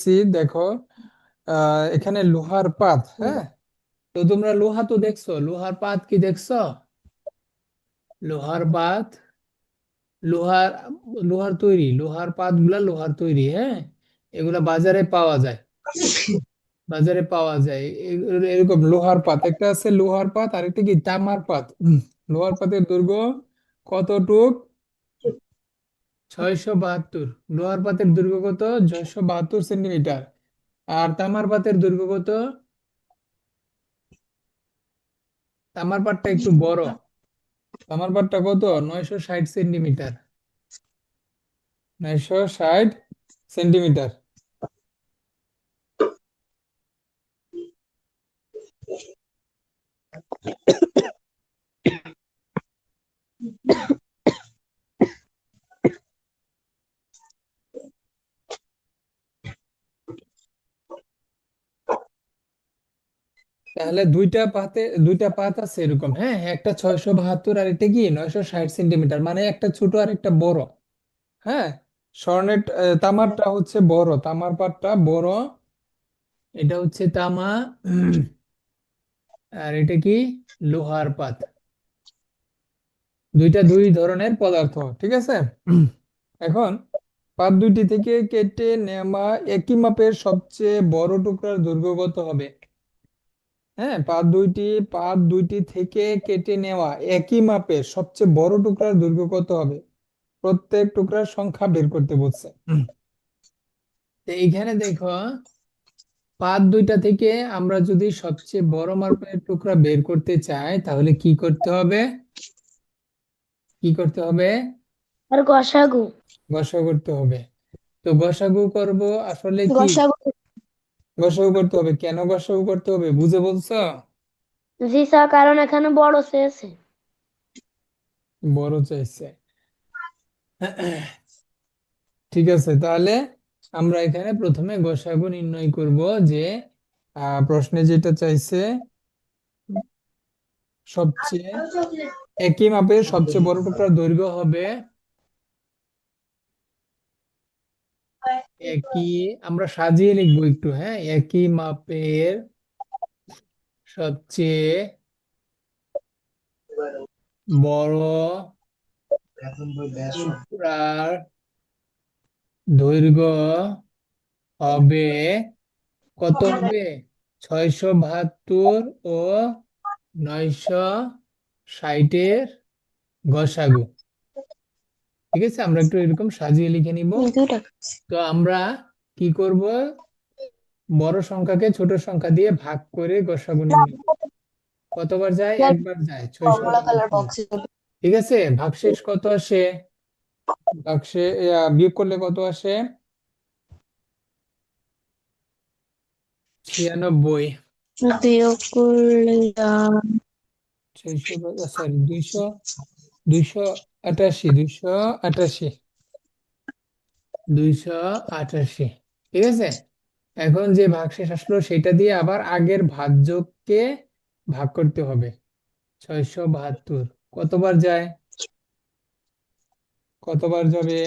লিখছি দেখো। এখানে লোহার পাত, হ্যাঁ। তো তোমরা লোহা তো দেখছো, লোহার পাত কি দেখছো? লোহার পাত, লোহার লোহার তৈরি, লোহার পাত গুলা লোহার তৈরি, হ্যাঁ। এগুলা বাজারে পাওয়া যায়, বাজারে পাওয়া যায়। এরকম লোহার পাত একটা আছে, লোহার পাত, আরেকটা কি তামার পাত। লোহার পাতের দৈর্ঘ্য কতটুক? 672। লোহার পাতের দৈর্ঘ্য কত? 672 সেন্টিমিটার। আর তামার পাতের দৈর্ঘ্য কত? তামার পাতটা একটু বড়। তামার পাতটা কত? 960 সেন্টিমিটার। 960 সেন্টিমিটার। তাহলে দুইটা পাত আছে এরকম, হ্যাঁ। একটা 672 আর একটা কি 960 সেন্টিমিটার, মানে একটা ছোট আর একটা বড়, হ্যাঁ। স্বর্ণের তামারটা হচ্ছে বড়, তামার পাতটা বড়। এটা হচ্ছে তামা। আর এটা কি? লোহার পাত। দুইটা দুই ধরনের পদার্থ, ঠিক আছে। এখন পাত দুইটি থেকে কেটে নেওয়া একই মাপের সবচেয়ে বড় টুকরার দৈর্ঘ্য কত হবে? হ্যাঁ, পাত দুইটি থেকে কেটে নেওয়া একই মাপের সবচেয়ে বড় টুকরার দৈর্ঘ্য কত হবে? প্রত্যেক টুকরার সংখ্যা বের করতে বলছে। তো এইখানে দেখো, পাত দুইটা থেকে আমরা যদি সবচেয়ে বড় মাপের টুকরা বের করতে চাই তাহলে কি করতে হবে? কি করতে হবে? আর গসাগু। গসাগু করতে হবে। তো গসাগু করব আসলে কি? গসাগু। গসাগু করতে হবে, কেন গসাগু করতে হবে বুঝে বলছো? জি স্যার, কারণ এখানে বড় চেয়েছে। বড় চাইছে। ঠিক আছে, তাহলে আমরা এখানে প্রথমে গসাগু নির্ণয় করব যে প্রশ্নে যেটা চাইছে, সবচেয়ে একই মাপের সবচেয়ে বড় টুকরার দৈর্ঘ্য হবে একই, আমরা সাজিয়ে লিখবো একটু, হ্যাঁ। একই মাপের সবচেয়ে বড় টুকরার দৈর্ঘ্য হবে কত হবে? 672 ও 960-এর গসাগু। ঠিক আছে, আমরা একটু এরকম সাজিয়ে লিখে নিব। দুইটা। তো আমরা কি করব? বড় সংখ্যাকে ছোট সংখ্যা দিয়ে ভাগ করে গসাগু নির্ণয় করব। কতবার যায়? একবার যায়, কমলা কালার 672। বক্সে। ঠিক আছে, ভাগশেষ কত আসে? ভাগশে বিয়োগ করলে কত আসে? 96। বিয়োগ করলে সরি, 288, 288, 288। ঠিক আছে, এখন যে ভাগশেষ আসলো সেটা দিয়ে আবার আগের ভাজ্যকে ভাগ করতে হবে। 672 কতবার যায়? কতবার যাবে?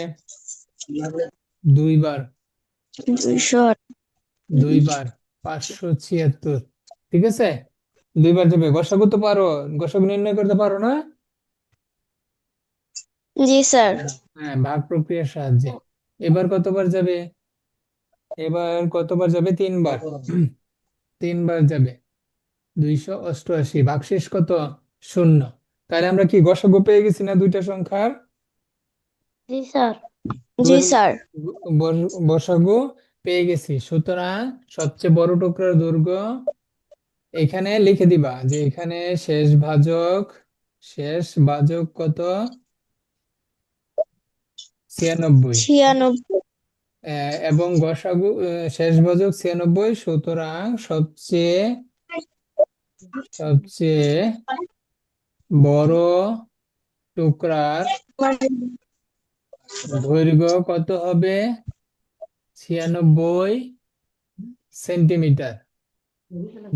দুইবার। 200। দুইবার 576। ঠিক আছে, দুইবার যাবে। গসাগু তো পারো, গসাগু নির্ণয় করতে পারো না? জি স্যার। হ্যাঁ, ভাগ প্রক্রিয়ার সাহায্যে। এবার কতবার যাবে? এবার কতবার যাবে? তিনবার। তিনবার যাবে। 288, ভাগশেষ কত? শূন্য। তাহলে আমরা কি গসাগু পেয়ে গেছি না দুইটা সংখ্যার? জি স্যার। জি এবার স্যার। গসাগু পেয়ে গেছি, সুতরাং সবচেয়ে বড় টুকরার দৈর্ঘ্য এখানে লিখে দিবা যে এখানে শেষ ভাজক কত? 96। 96। এবং গসাগু শেষ ভাজক 96, সুতরাং সবচেয়ে সবচেয়ে বড় টুকরার দৈর্ঘ্য কত হবে? 96 সেন্টিমিটার।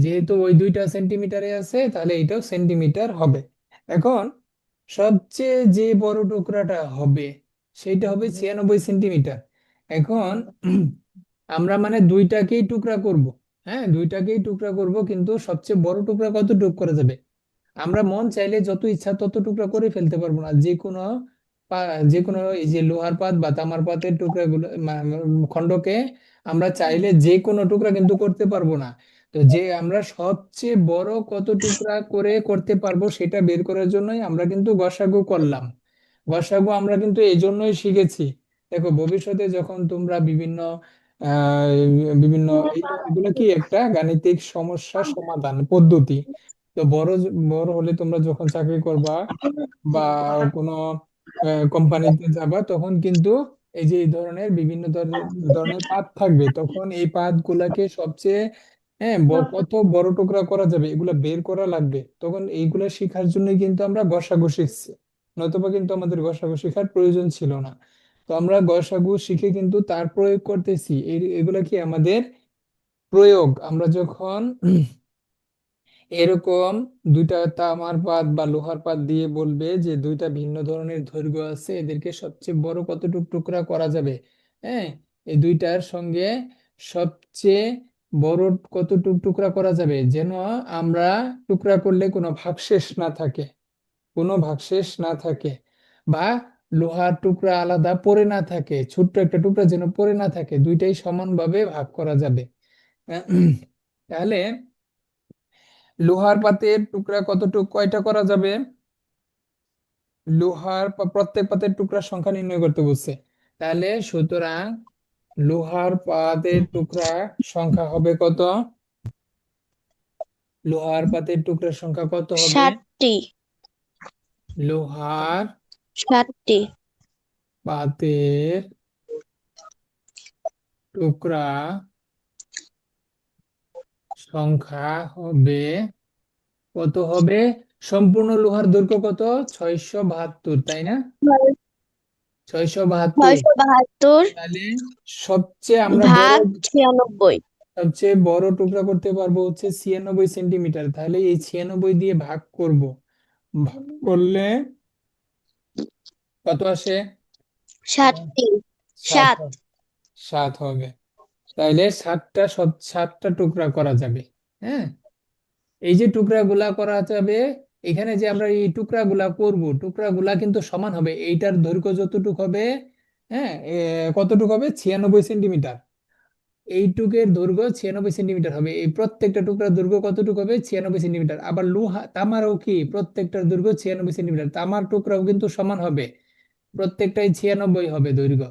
যেহেতু ওই দুইটা সেন্টিমিটারে আছে তাহলে এটাও সেন্টিমিটার হবে। এখন সবচেয়ে যে বড় টুকরাটা হবে সেটা হবে 96 সেন্টিমিটার। এখন আমরা মানে দুইটাকেই টুকরা করব। হ্যাঁ, দুইটাকেই টুকরা করব, কিন্তু সবচেয়ে বড় টুকরা কত টুক করা যাবে? আমরা মন চাইলে যত ইচ্ছা তত টুকরা করে ফেলতে পারবো না। যে কোনো যে কোনো এই যে লোহার পাত বা তামার পাতের টুকরাগুলো খণ্ডকে আমরা চাইলে যে কোনো টুকরা কিন্তু করতে পারবো না। তো যে আমরা সবচেয়ে বড় কত টুকরা করে করতে পারবো সেটা বের করার জন্যই আমরা কিন্তু গসাগু করলাম। গসাগু আমরা কিন্তু এই জন্যই শিখেছি। দেখো, ভবিষ্যতে যখন তোমরা বিভিন্ন আহ বিভিন্ন এগুলো কি একটা গাণিতিক সমস্যা সমাধান পদ্ধতি। তো বড় হলে তোমরা যখন চাকরি করবা বা কোনো কোম্পানিতে যাবা, তখন কিন্তু এই যে এই ধরনের বিভিন্ন ধরনের পাত থাকবে, তখন এই পাত গুলাকে সবচেয়ে কত বড় টুকরা করা যাবে এগুলা বের করা লাগবে। তখন এইগুলা শেখার জন্য কিন্তু আমরা গসাগু শিখছি, নতুবা কিন্তু আমাদের গসাগু শেখার প্রয়োজন ছিল না। তো আমরা গসাগু শিখে কিন্তু তার প্রয়োগ করতেছি। এগুলা কি আমাদের প্রয়োগ। আমরা যখন এরকম দুইটা তামার পাত বা লোহার পাত দিয়ে বলবে যে দুইটা ভিন্ন ধরনের দৈর্ঘ্য আছে, এদেরকে সবচেয়ে বড় কতটুকু টুকরা করা যাবে। হ্যাঁ, এই দুইটার সঙ্গে সবচেয়ে বড় কতটুকু টুকরা করা যাবে, যেন আমরা টুকরা করলে কোনো ভাগশেষ না থাকে, কোনো ভাগশেষ না থাকে, বা লোহার টুকরা আলাদা পড়ে না থাকে, ছোট্ট একটা টুকরা যেন পড়ে না থাকে, দুইটাই সমানভাবে ভাগ করা যাবে। তাহলে লোহার পাতের টুকরা কতটুক কয়টা করা যাবে? প্রত্যেক পাতের টুকরার সংখ্যা নির্ণয় করতে বলছে। তাহলে সুতরাং লোহার পাতের টুকরা সংখ্যা হবে কত? লোহার পাতের টুকরার সংখ্যা কত হবে? 60টি। লোহার 60টি। পাতের টুকরা সংখ্যা হবে কত হবে? সম্পূর্ণ লোহার দৈর্ঘ্য কত? 672, তাই না? 672। 672 তাহলে সবচেয়ে আমরা বড় ভাগ 96। সবচেয়ে বড় টুকরা করতে পারবো হচ্ছে 96 সেন্টিমিটার। তাহলে এই 96 দিয়ে ভাগ করব, ভাগ করলে কত আসে? 60টি। সাত 7। হবে। 7 হবে। তাইলে সাতটা টুকরা করা যাবে। হ্যাঁ, এই যে টুকরাগুলা করা যাবে, এখানে যে আমরা এই টুকরাগুলা করব, টুকরাগুলা কিন্তু সমান হবে। এইটার দৈর্ঘ্য যতটুক হবে, হ্যাঁ, কতটুক হবে? 96 সেন্টিমিটার। এইটুকের দৈর্ঘ্য 96 সেন্টিমিটার হবে। এই প্রত্যেকটা টুকরার দৈর্ঘ্য কতটুকু হবে? 96 সেন্টিমিটার। আবার তামারও কি প্রত্যেকটার দৈর্ঘ্য 96 সেন্টিমিটার। তামার টুকরাও কিন্তু সমান হবে, প্রত্যেকটাই 96 হবে দৈর্ঘ্য।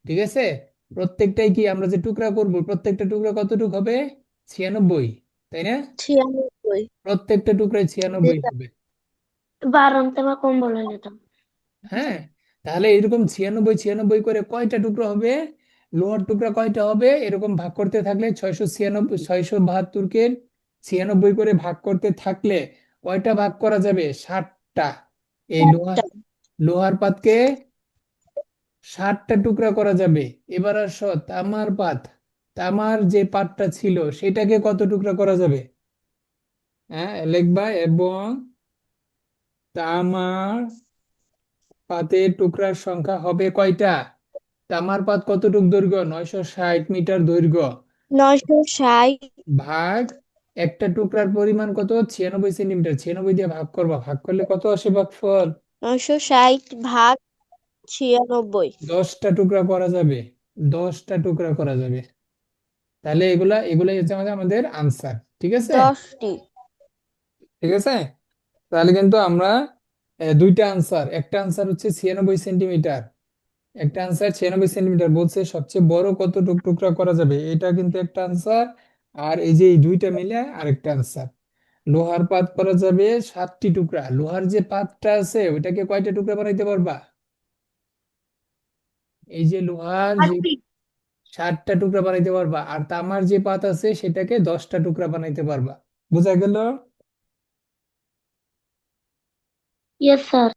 ঠিক আছে? প্রত্যেকটাই কি আমরা যে টুকরা করব, প্রত্যেকটা টুকরা কতটুকু হবে? 96, তাই না? 96। প্রত্যেকটা টুকরায় 96 হবে। বারন্তে বা কম্বল হয়ে যেতাম। হ্যাঁ, তাহলে এরকম 96 96 করে কয়টা টুকরা হবে? লোহার টুকরা কয়টা হবে? এরকম ভাগ করতে থাকলে 696, 672কে 96 করে ভাগ করতে থাকলে কয়টা ভাগ করা যাবে? 60টা। এই চারটা। লোহার পাতকে 60টা টুকরা করা যাবে। এবার আসো তামার পাত। তামার যে পাতটা ছিল সেটাকে কত টুকরা করা যাবে? হ্যাঁ, লিখবা। এবং তামার পাতের টুকরার সংখ্যা হবে কয়টা? তামার পাত কতটুক দৈর্ঘ্য? 960 মিটার দৈর্ঘ্য। 960। ভাগ একটা টুকরার পরিমাণ কত? 96 সেন্টিমিটার। 96 দিয়ে ভাগ করবা, ভাগ করলে কত আসে ভাগফল? 960 ভাগ 96। 10টা টুকরা করা যাবে। 10টা টুকরা করা যাবে। তাহলে এগুলাই হচ্ছে আমাদের আনসার। ঠিক আছে? 10টি। ঠিক আছে। তাহলে কিন্তু আমরা দুইটা আনসার, একটা আনসার হচ্ছে 96 সেন্টিমিটার, একটা আনসার 96 সেন্টিমিটার বলছে সবচেয়ে বড় কত টুকরা করা যাবে, এটা কিন্তু একটা আনসার। আর এই যে এই দুইটা মিলে আরেকটা আনসার। লোহার পাত করা যাবে 7টি টুকরা। লোহার যে পাতটা আছে ওইটাকে কয়টা টুকরা বানাইতে পারবা? এই যে লোহার যে 7টা টুকরা বানাইতে পারবা, আর তামার যে পাত আছে সেটাকে 10টা টুকরা বানাইতে পারবা। বোঝা গেল? Yes sir.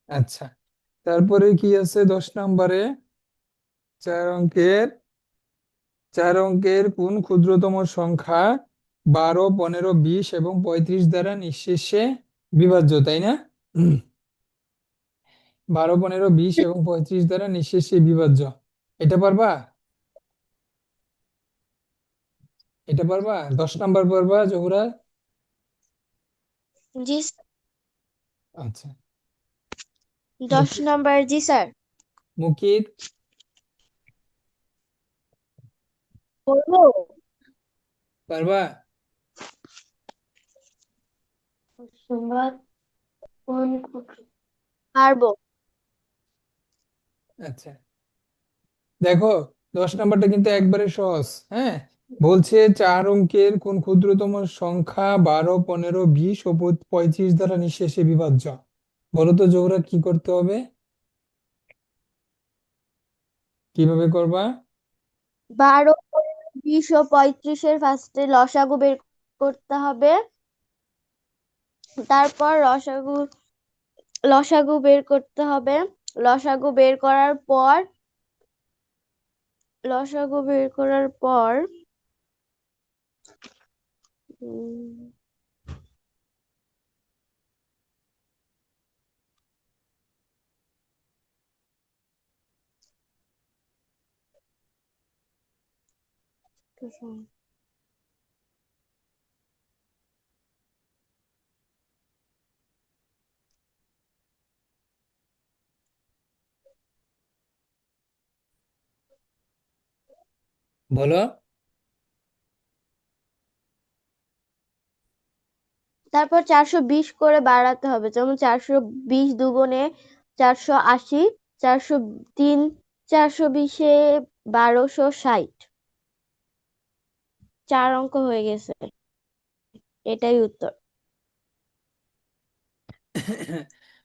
আচ্ছা, তারপরে কি আছে 10 নম্বরে? 4 অঙ্কের 4 অঙ্কের কোন ক্ষুদ্রতম সংখ্যা 12, 15, 20 এবং 35 দ্বারা নিঃশেষে বিভাজ্য, তাই না? 12, 15, 20 এবং 35 দ্বারা নিঃশেষে বিভাজ্য। এটা পারবা? এটা পারবা? 10 নাম্বার পারবা জোহরা? জি আচ্ছা। 10 নম্বর, জি স্যার। মুকিত? বলবো? পারবা? সংবাদ কোন পারবো। আচ্ছা, দেখো 10 নাম্বারটা কিন্তু একবারে সহজ। হ্যাঁ, বলছে 4 অঙ্কের কোন ক্ষুদ্রতম সংখ্যা 12, 15, 20 ও 35 দ্বারা নিঃশেষে বিভাজ্য? বলো তো জোহরা, কি করতে হবে? কিভাবে করবা? 12, 20 ও 35-এর ফার্স্টে লসাগু বের করতে হবে। তারপর লসাগু বের করতে হবে। লসাগু বের করার পর লসাগু বের করার পর উম, বলো। তারপর 420 করে বাড়াতে হবে, যেমন 420 দুগুণে 480, 403, 420-এ 1260। 4 অঙ্ক হয়ে গেছে, এটাই উত্তর।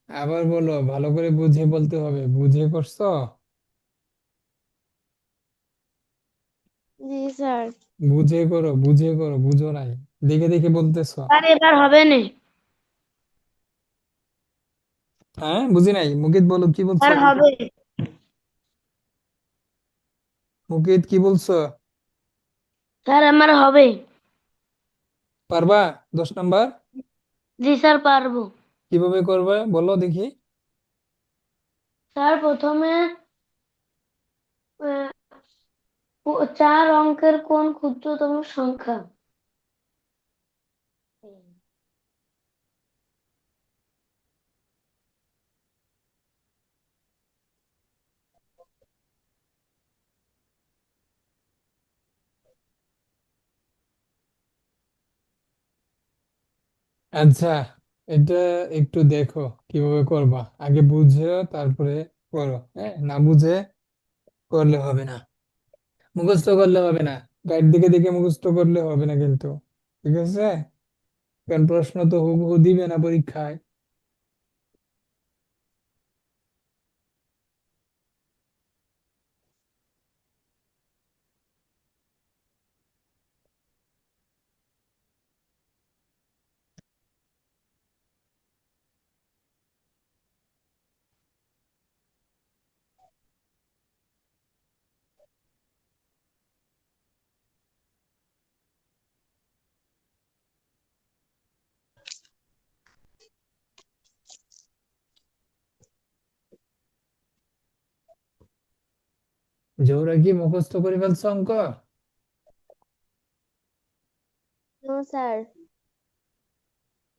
আবার বলো, ভালো করে বুঝে বলতে হবে, বুঝে করছো? জি স্যার। বুঝে করো, বুঝে করো, বুঝো নাই, দেখে দেখে বলতেছো। আর এবার হবে না। হ্যাঁ, বুঝি নাই। মুকিত বলো, কি বলছো? আর হবে। মুকিত, কি বলছো? স্যার আমার হবে। পারবা? 10 নাম্বার? জি স্যার পারবো। কিভাবে করবে বলো দেখি। স্যার প্রথমে 4 অঙ্কের কোন ক্ষুদ্রতম সংখ্যা? আচ্ছা, এটা একটু দেখো কিভাবে করবা, আগে বুঝে তারপরে করো। হ্যাঁ, না বুঝে করলে হবে না, মুখস্থ করলে হবে না, গাইড দেখে দেখে মুখস্থ করলে হবে না কিন্তু। ঠিক আছে? কারণ প্রশ্ন তো হুবহু দিবে না পরীক্ষায়। জোহরা কি মুখস্থ করে ফেলছো অঙ্ক? No sir.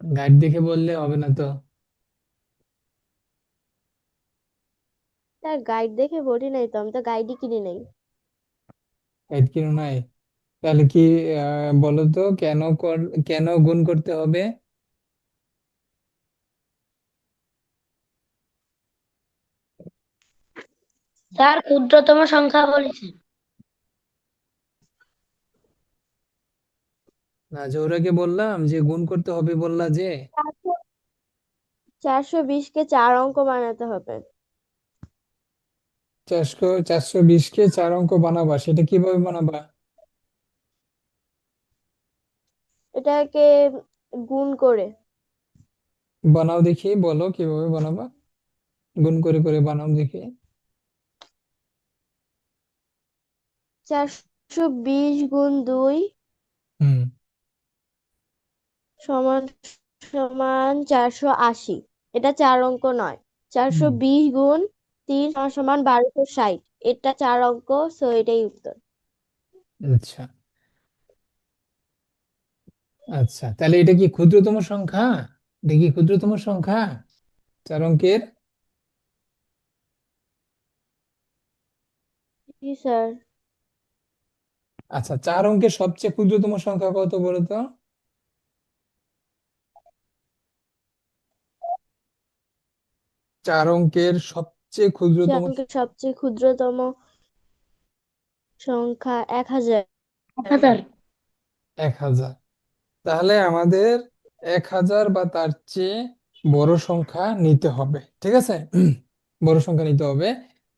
গাইড দেখে বললে হবে না তো। স্যার গাইড দেখে পড়ি নাই তো, আমি তো গাইডই কিনি নাই। গাইড কেন নাই? তাহলে কি বলো তো, কেন গুণ করতে হবে? স্যার ক্ষুদ্রতম সংখ্যা বলেছে। না, জোহরাকে বললাম যে গুণ করতে হবে, বললা যে। 420-কে 4 অঙ্ক বানাতে হবে। 420কে 4 অঙ্ক বানাবা, সেটা কিভাবে বানাবা? এটাকে গুণ করে। বানাও দেখি, বলো কিভাবে বানাবা, গুণ করে করে বানাও দেখি। 420 × 2 হুম। সমান সমান 480। এটা 4 অঙ্ক নয়। চারশো হুম। বিশ গুণ 3 সমান সমান 1260। এটা 4 অঙ্ক, সো এটাই উত্তর। আচ্ছা, আচ্ছা, তাহলে এটা কি ক্ষুদ্রতম সংখ্যা? এটা কি ক্ষুদ্রতম সংখ্যা 4 অঙ্কের? জি স্যার। আচ্ছা, 4 অঙ্কের সবচেয়ে ক্ষুদ্রতম সংখ্যা কত বলো তো? 4 অঙ্কের সবচেয়ে ক্ষুদ্রতম সবচেয়ে ক্ষুদ্রতম সংখ্যা 1000। 1000। 1000। তাহলে আমাদের 1000 বা তার চেয়ে বড় সংখ্যা নিতে হবে, ঠিক আছে? বড় সংখ্যা নিতে হবে।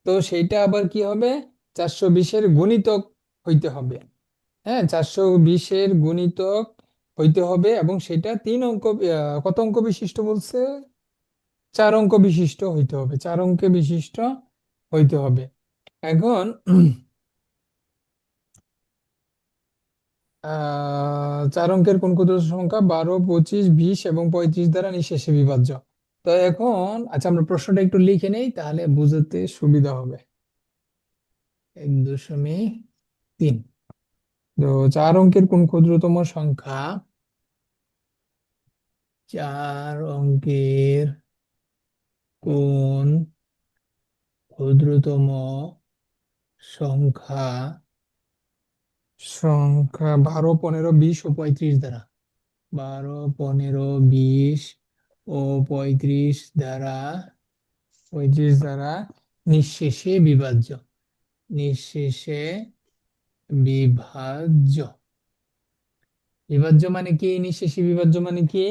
তো সেইটা আবার কি হবে? 420-এর গুণিতক হইতে হবে। হ্যাঁ, 420-এর গুণিতক হইতে হবে, এবং সেটা 3 অঙ্ক, কত অঙ্ক বিশিষ্ট বলছে? 4 অঙ্ক বিশিষ্ট হইতে হবে, 4 অঙ্কে বিশিষ্ট হইতে হবে। এখন 4 অঙ্কের কোন ক্ষুদ্রতম সংখ্যা 12, 25, 20 এবং 35 দ্বারা নিঃশেষে বিভাজ্য? তো এখন আচ্ছা, আমরা প্রশ্নটা একটু লিখে নেই, তাহলে বুঝতে সুবিধা হবে। 1.3। তো 4 অঙ্কের কোন ক্ষুদ্রতম সংখ্যা, 4 অঙ্কের কোন ক্ষুদ্রতম সংখ্যা সংখ্যা 12, 15, 20 ও 35 দ্বারা, 12, 15, 20 ও 35 দ্বারা নিঃশেষে বিভাজ্য। নিঃশেষে বিভাজ্য। বিভাজ্য মানে কি? নিঃশেষে বিভাজ্য মানে কি?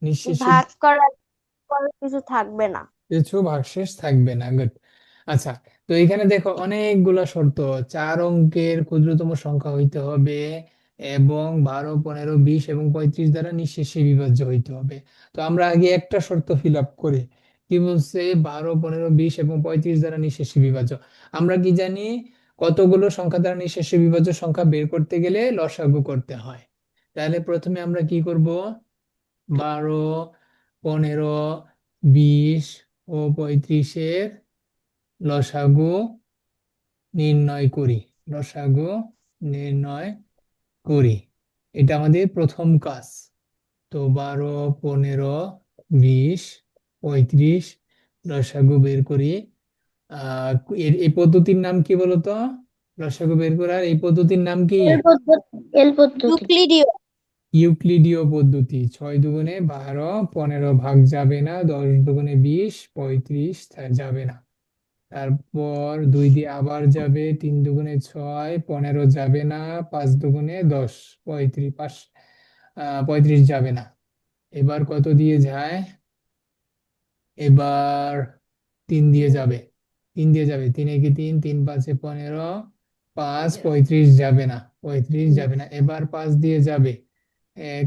নিঃশেষে ভাগ করার পর কিছু থাকবে না। কিছু ভাগশেষ থাকবে না। গুড। আচ্ছা, তো এখানে দেখো অনেকগুলা শর্ত। 4 অঙ্কের ক্ষুদ্রতম সংখ্যা হইতে হবে, এবং 12, 15, 20 এবং 35 দ্বারা নিঃশেষে বিভাজ্য হইতে হবে। তো আমরা আগে একটা শর্ত ফিল আপ করি। কি বলছে? 12, 15, 20 এবং 35 দ্বারা নিঃশেষে বিভাজ্য। আমরা কি জানি? কতগুলো সংখ্যা দ্বারা নিঃশেষে বিভাজ্য সংখ্যা বের করতে গেলে লসাগু করতে হয়। তাহলে প্রথমে আমরা কি করব? 12, 15, 20 ও 35-এর লসাগু নির্ণয় করি। লসাগু নির্ণয় করি, এটা আমাদের প্রথম কাজ। তো 12, 15, 20, 35 লসাগু বের করি। আহ এই পদ্ধতির নাম কি বলতো? লসাগু বের করার এই পদ্ধতির নাম কি? এল পদ্ধতি। এল পদ্ধতি। ইউক্লিডীয়। ইউক্লিডীয় পদ্ধতি। 6 দুগুণে 12, 15 ভাগ যাবে না, 10 দুগুণে 20, 35 যাবে না। তারপর 2 দিয়ে আবার যাবে, 3 দুগুণে 6, 15 যাবে না, 5 দুগুণে 10, 35 যাবে না। এবার কত দিয়ে যায়? এবার 3 দিয়ে যাবে। 3 দিয়ে যাবে, 3 একে 3, 3 5-এ 15, 5, 35 যাবে না, 35 যাবে না। এবার 5 দিয়ে যাবে, 1,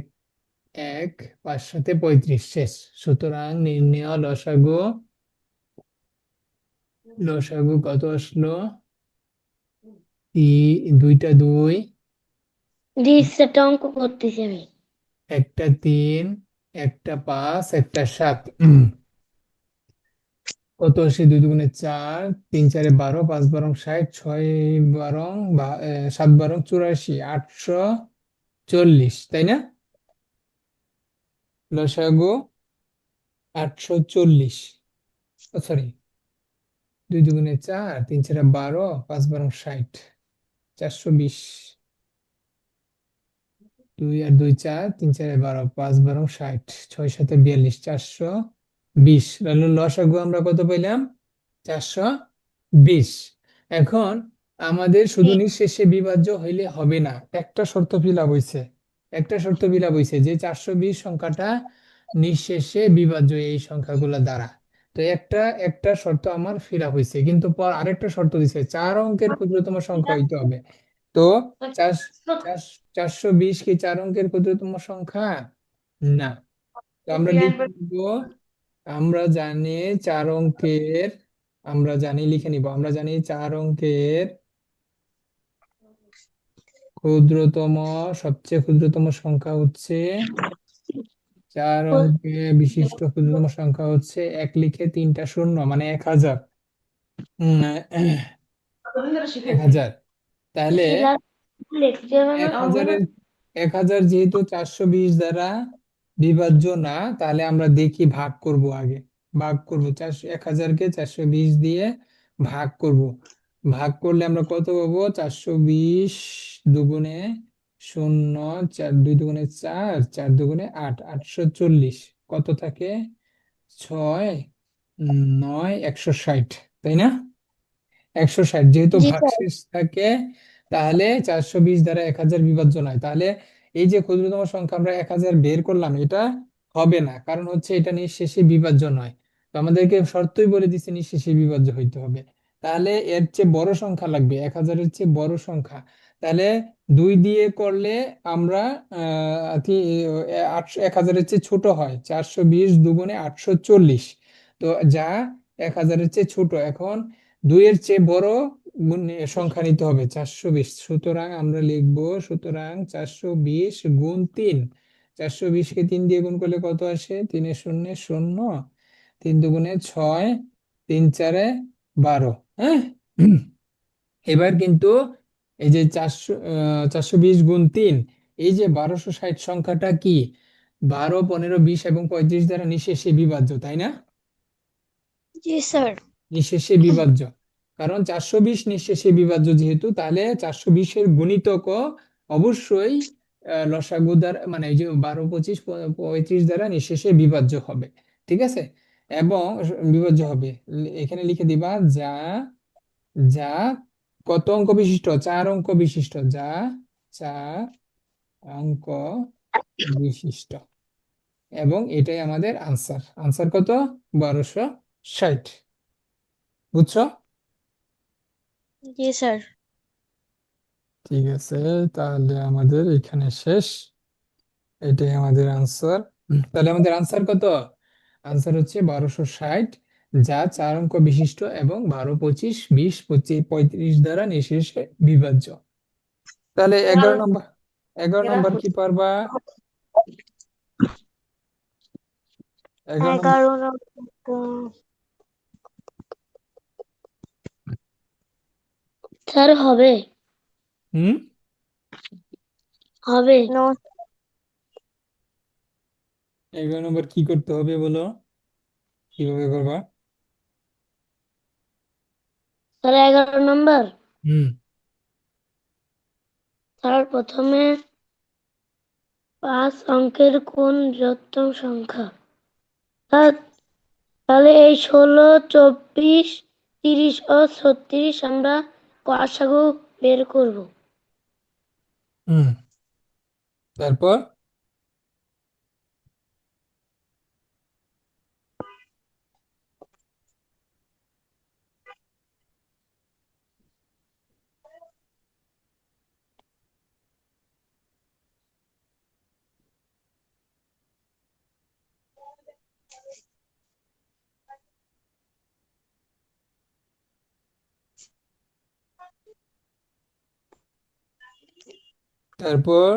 1, 5 সাথে 35, শেষ। সুতরাং নির্ণেয় লসাগু, লসাগু কত আসলো? দুইটা 2, দিস একটা অঙ্ক করতেছি আমি। একটা 3, একটা 5, একটা 7। কত আসে? 2 দুগুণে 4, 3 4-এ 12, 5 বারং 60, 6 বারং 7 বারং 84, 840, তাই না? লসাগু 840। সরি, 2 দুগুণে 4, 3 4-এ 12, 5 বারং 60, 420। 2 আর 2 4, 3 4-এ 12, 5 বারং 60, 6 7-এ 42, 420। লসাগু আমরা কত পাইলাম? 420। এখন আমাদের শুধু নিঃশেষে বিভাজ্য হইলে হবে না, একটা শর্ত ফিল আপ হইছে। একটা শর্ত ফিল আপ হইছে যে 420 সংখ্যাটা নিঃশেষে বিভাজ্য এই সংখ্যাগুলো দ্বারা। তো একটা একটা শর্ত আমার ফিল আপ হইছে, কিন্তু পর আরেকটা শর্ত দিছে 4 অঙ্কের ক্ষুদ্রতম সংখ্যা হইতে হবে। তো চার চার 420 কি 4 অঙ্কের ক্ষুদ্রতম সংখ্যা? না। তো আমরা লিখে নিব, আমরা জানি 4 অঙ্কের, আমরা জানি, লিখে নিব, আমরা জানি 4 অঙ্কের ক্ষুদ্রতম, সবচেয়ে ক্ষুদ্রতম সংখ্যা হচ্ছে, 4 অঙ্কে বিশিষ্ট ক্ষুদ্রতম সংখ্যা হচ্ছে 1 লিখে 3টা শূন্য, মানে 1000। 1000। তাহলে লিখতে হবে না এক ওগুলো? হাজারের 1000 যেহেতু 420 দ্বারা বিভাজ্য না, তাহলে আমরা দেখি ভাগ করব আগে। ভাগ করব 1000কে 420 দিয়ে ভাগ করব। ভাগ করলে আমরা কত পাবো? 420 দুগুণে 0, 4 2 দুগুণে 4, 4 দুগুণে 8, 840। কত থাকে? 6 9 160, তাই না? 160 যেহেতু জি স্যার। ভাগশেষ থাকে, তাহলে 420 দ্বারা 1000 বিভাজ্য নয়। তাহলে এই যে ক্ষুদ্রতম সংখ্যা আমরা 1000 বের করলাম, এটা হবে না, কারণ হচ্ছে এটা নিঃশেষে বিভাজ্য নয়। তো আমাদেরকে শর্তই বলে দিচ্ছে নিঃশেষে বিভাজ্য হইতে হবে। তাহলে এর চেয়ে বড় সংখ্যা লাগবে, 1000-এর চেয়ে বড় সংখ্যা। তাহলে 2 দিয়ে করলে আমরা আহ 1000-এর চেয়ে ছোট হয়, 420 দুগুণে 840। তো যা 1000-এর চেয়ে ছোট। এখন 2 এর চেয়ে বড় সংখ্যা নিতে হবে, 420। সুতরাং আমরা লিখব, সুতরাং 420 গুণ 3। 420-কে 3 দিয়ে গুণ করলে কত আসে? 3 শূন্য শূন্য, 3 দুগুণে 6, 3 4 12। হ্যাঁ। এবার কিন্তু এই যে 420 গুণ 3, এই যে 1260 সংখ্যাটা কি 12, 15, 20 এবং 35 দ্বারা নিঃশেষে বিভাজ্য, তাই না? জি স্যার। নিঃশেষে বিভাজ্য। কারণ 420 নিঃশেষে বিভাজ্য যেহেতু, তাহলে 420-এর গুণিতকও অবশ্যই লসাগু দ্বারা, মানে এই যে 12, 25, 35 দ্বারা নিঃশেষে বিভাজ্য হবে। ঠিক আছে? এবং বিভাজ্য হবে, এখানে লিখে দিবা যা, যা কত অঙ্ক বিশিষ্ট? 4 অঙ্ক বিশিষ্ট, যা 4 অঙ্ক বিশিষ্ট। এবং এটাই আমাদের আনসার। আনসার কত? 1260। বুঝছো? জি স্যার। ঠিক আছে, তাহলে আমাদের এখানে শেষ। এটাই আমাদের আনসার। তাহলে আমাদের আনসার কত? আনসার হচ্ছে 1260, যা 4 অঙ্ক বিশিষ্ট এবং 12, 25, 20, 25, 35 দ্বারা নিঃশেষে বিভাজ্য। তাহলে 11 নম্বর, 11 নম্বর কি পারবা? 11 নম্বর। 11 নম্বর স্যার হবে? হুম। হবে। 11 নম্বর কি করতে হবে বলো, কিভাবে করবা? স্যার 11 নম্বর, হুম। স্যার প্রথমে 5 অঙ্কের কোন বৃহত্তম সংখ্যা? স্যার তাহলে এই 16, 24, 30 ও 36 আমরা লসাগু বের করব। হুম। তারপর তারপর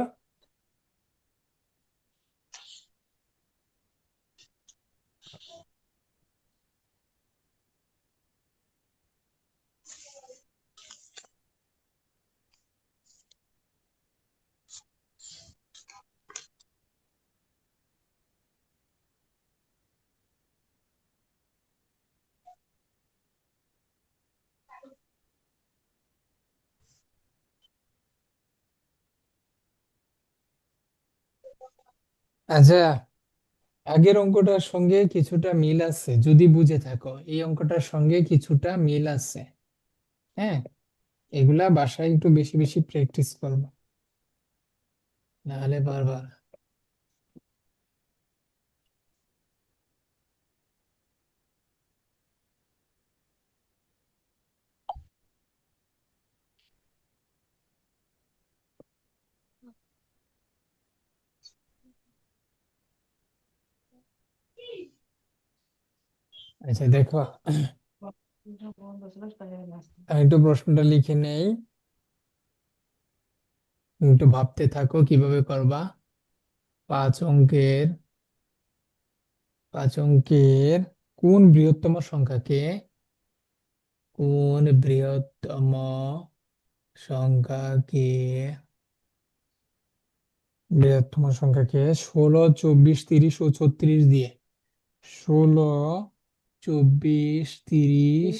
আচ্ছা, আগের অঙ্কটার সঙ্গে কিছুটা মিল আছে, যদি বুঝে থাকো এই অঙ্কটার সঙ্গে কিছুটা মিল আছে। হ্যাঁ, এগুলা বাসায় একটু বেশি বেশি প্র্যাকটিস করবো, নাহলে বারবার। আচ্ছা দেখো, আমি একটু প্রশ্নটা লিখে নেই, একটু ভাবতে থাকো কিভাবে করবা। 5 অঙ্কের, 5 অঙ্কের কোন বৃহত্তম সংখ্যাকে, কোন বৃহত্তম সংখ্যাকে বৃহত্তম সংখ্যাকে 16, 24, 30 ও 36 দিয়ে। 16, 24,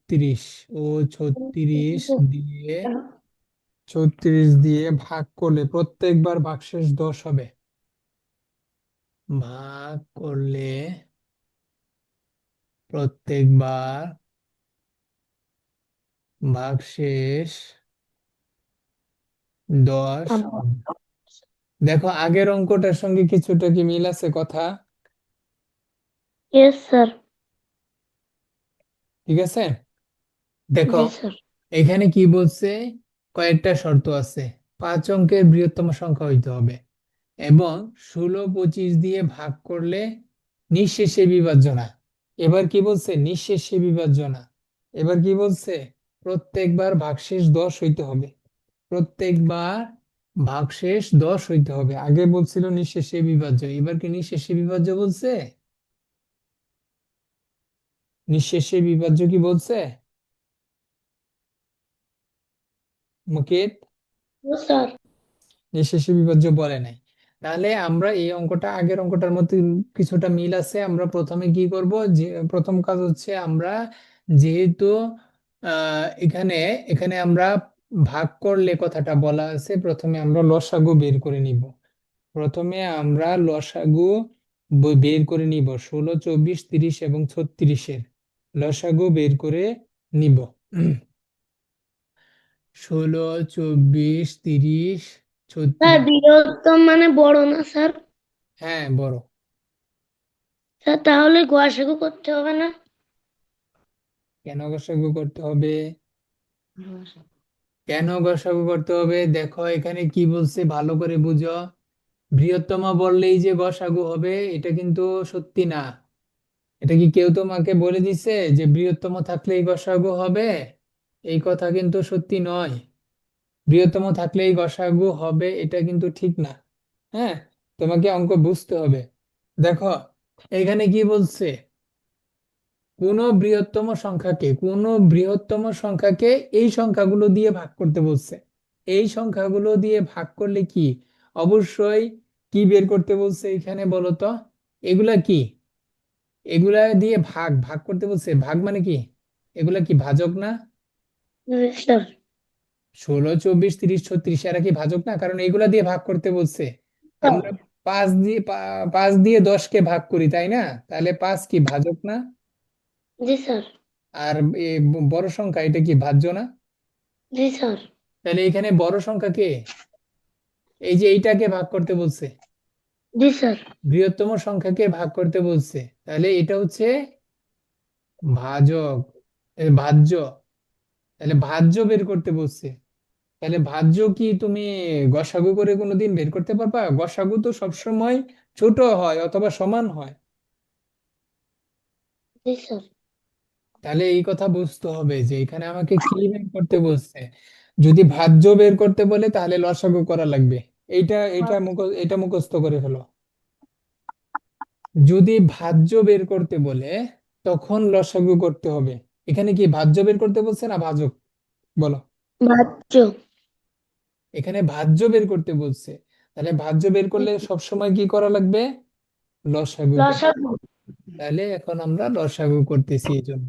30 ও 36 দিয়ে 36 দিয়ে ভাগ করলে প্রত্যেকবার ভাগশেষ 10 হবে। ভাগ করলে প্রত্যেকবার ভাগশেষ 10 হবে। দেখো আগের অঙ্কটার সঙ্গে কিছুটা কি মিল আছে কথা? Yes sir. ঠিক আছে, দেখো জি স্যার। এখানে কি বলছে, কয়েকটা শর্ত আছে। 5 অঙ্কের বৃহত্তম সংখ্যা হইতে হবে এবং 16, 25 দিয়ে ভাগ করলে নিঃশেষে বিভাজ্য না। এবার কি বলছে, নিঃশেষে বিভাজ্য না। এবার কি বলছে, প্রত্যেকবার ভাগশেষ 10 হইতে হবে। প্রত্যেকবার ভাগশেষ 10 হইতে হবে। আগে বলছিল নিঃশেষে বিভাজ্য, এবার কি নিঃশেষে বিভাজ্য বলছে? নিঃশেষে বিভাজ্য কি বলছে মুকিত? ও স্যার। নিঃশেষে বিভাজ্য বলে নাই। তাহলে আমরা এই অঙ্কটা আগের অঙ্কটার মধ্যে কিছুটা মিল আছে। আমরা প্রথমে কি করব, যে প্রথম কাজ হচ্ছে আমরা যেহেতু এখানে এখানে আমরা ভাগ করলে কথাটা বলা আছে, প্রথমে আমরা লসাগু বের করে নিব। প্রথমে আমরা লসাগু বের করে নিব 16, 24, 30 এবং 36-এর লসাগু বের করে নিব। 16, 24, 30, স্যার 36। বৃহত্তম মানে বড় না স্যার? হ্যাঁ বড়। স্যার তাহলে গোয়াসাগু করতে হবে না? কেন গসাগু করতে হবে? কেন গসাগু করতে হবে, দেখো এখানে কি বলছে ভালো করে বুঝো। বৃহত্তম বললেই যে গসাগু হবে এটা কিন্তু সত্যি না। এটা কি কেউ তোমাকে বলে দিছে যে বৃহত্তম থাকলেই গসাগু হবে? এই কথা কিন্তু সত্যি নয়। বৃহত্তম থাকলেই গসাগু হবে এটা কিন্তু ঠিক না। হ্যাঁ, তোমাকে অঙ্ক বুঝতে হবে। দেখো এখানে কি বলছে, কোন বৃহত্তম সংখ্যাকে এই সংখ্যাগুলো দিয়ে ভাগ করতে বলছে। এই সংখ্যাগুলো দিয়ে ভাগ করলে কি, অবশ্যই কি বের করতে বলছে এখানে বলো তো? এগুলা কি, এগুলা দিয়ে ভাগ ভাগ করতে বলছে। ভাগ মানে কি, এগুলা কি ভাজক না? জি স্যার। 16, 24, 30, 36 এরা কি ভাজক না? কারণ এগুলা দিয়ে ভাগ করতে বলছে। আমরা 5 দিয়ে 10-কে ভাগ করি তাই না? তাহলে 5 কি ভাজক না? জি স্যার। আর বড় সংখ্যা এটা কি ভাজ্য না? জি স্যার। তাহলে এখানে বড় সংখ্যা কে, এই যে এইটাকে ভাগ করতে বলছে, জি স্যার। বৃহত্তম সংখ্যাকে ভাগ করতে বলছে। তাহলে এটা হচ্ছে ভাজক, ভাজ্য। তাহলে ভাজ্য বের করতে বলছে। তাহলে ভাজ্য কি তুমি গসাগু করে কোনোদিন বের করতে পারবা? গসাগু তো সবসময় ছোট হয় অথবা সমান হয়। জি স্যার। তাহলে এই কথা বুঝতে হবে যে এখানে আমাকে কি বের করতে বলছে। যদি ভাজ্য বের করতে বলে তাহলে লসাগু করা লাগবে। এটা মুখস্থ করে ফেলো। যদি ভাজ্য বের করতে বলে তখন লসাগু করতে হবে। এখানে কি ভাজ্য বের করতে বলছে না ভাজক, বলো? ভাজ্য। এখানে ভাজ্য বের করতে বলছে। তাহলে ভাজ্য বের করলে সবসময় কি করা লাগবে, লসাগু করা। লসাগু। তাহলে এখন আমরা লসাগু করতেছি এই জন্য।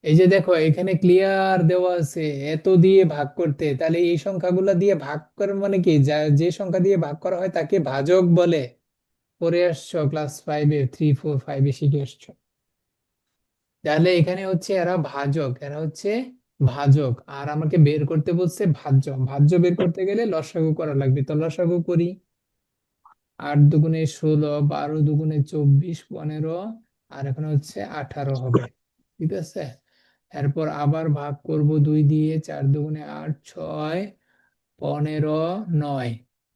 এই যে দেখো এখানে ক্লিয়ার দেওয়া আছে এত দিয়ে ভাগ করতে। তাহলে এই সংখ্যাগুলো দিয়ে ভাগ করে মানে কি, যে সংখ্যা দিয়ে ভাগ করা হয় তাকে ভাজক বলে। পড়ে আসছো ক্লাস 5-এ, 3, 4, 5-এ শিখে আসছো। তাহলে এখানে হচ্ছে এরা ভাজক, এরা হচ্ছে ভাজক। আর আমাকে বের করতে বলছে ভাজ্য। ভাজ্য বের করতে গেলে লসাগু করা লাগবে, তো লসাগু করি। 8 দুগুণে 16, 12 দুগুণে 24, 15, আর এখানে হচ্ছে 18 হবে। ঠিক আছে, এরপর আবার ভাগ করব 2 দিয়ে। 4 দুগুণে 8, 6, 15, 9।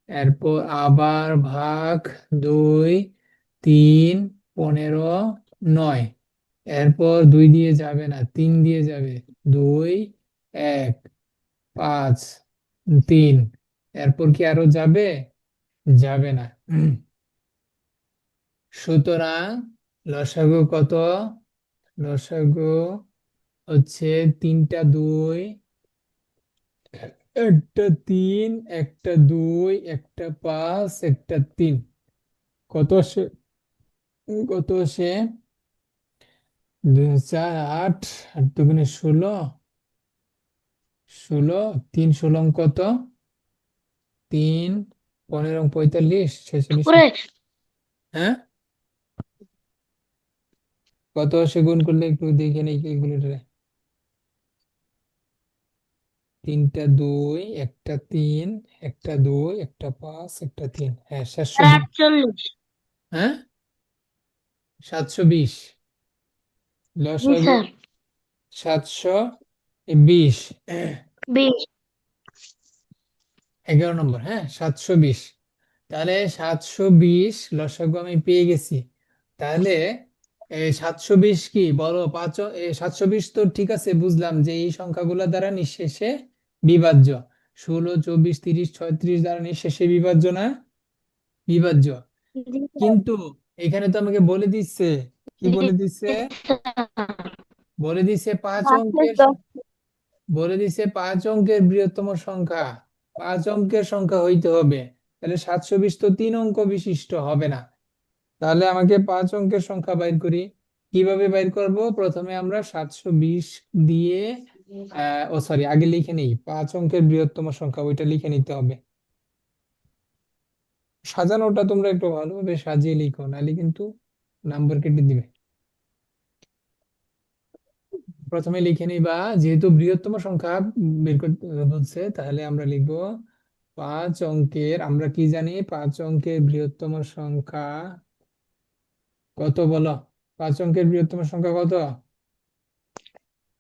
এরপর আবার ভাগ 2, 3, 15, 9। এরপর 2 দিয়ে যাবে না, 3 দিয়ে যাবে। 2, 1, 5, 3। এরপর কি আরো যাবে? যাবে না। সুতরাং লসাগু কত? লসাগু হচ্ছে 3টা 2, একটা 3, একটা 2, একটা 5, একটা 3। কত আসে? কত আসে? 2 4 8, 8 2 গুণে 16, 16, 3 16 কত? 3 15 45 46। করে হ্যাঁ, কত আসে গুণ করলে একটু দেখে নেই ক্যালকুলেটরে। 3টা 2, একটা 3, একটা 2, একটা 5, একটা 3, হ্যাঁ 720। 48। হ্যাঁ, 720 জি লসাগু। স্যার। 720। 20। 11 নম্বর, হ্যাঁ 720। তাহলে 720 লসাগু আমি পেয়ে গেছি। তাহলে 720 কি বলো? 720 তো ঠিক আছে, বুঝলাম যে এই সংখ্যাগুলো দ্বারা নিঃশেষে বিভাজ্য। 16 24 30 36 দ্বারা নিঃশেষে বিভাজ্য না? বিভাজ্য। জি স্যার। কিন্তু এখানে তো আমাকে বলে দিচ্ছে, কি জি বলে দিচ্ছে? স্যার। বলে দিচ্ছে পাঁচ ভাগশেষ অঙ্কের 10। বলে দিচ্ছে 5 অঙ্কের বৃহত্তম সংখ্যা। 5 অঙ্কের সংখ্যা হইতে হবে। তাহলে 720 তো 3 অঙ্ক বিশিষ্ট হবে না। তাহলে আমাকে 5 অঙ্কের সংখ্যা বাইর করি। কিভাবে বাইর করব? প্রথমে আমরা 720 দিয়ে ও সরি, আগে লিখে নেই 5 অঙ্কের বৃহত্তম সংখ্যা, ওইটা লিখে নিতে হবে। সাজানোটা তোমরা একটু ভালোভাবে সাজিয়ে লিখো, নাহলে কিন্তু নাম্বার কেটে দিবে। প্রথমে লিখে নিবা, যেহেতু বৃহত্তম সংখ্যা বের করতে বলছে, তাহলে আমরা লিখবো 5 অঙ্কের, আমরা কি জানি 5 অঙ্কের বৃহত্তম সংখ্যা কত বলো? 5 অঙ্কের বৃহত্তম সংখ্যা কত?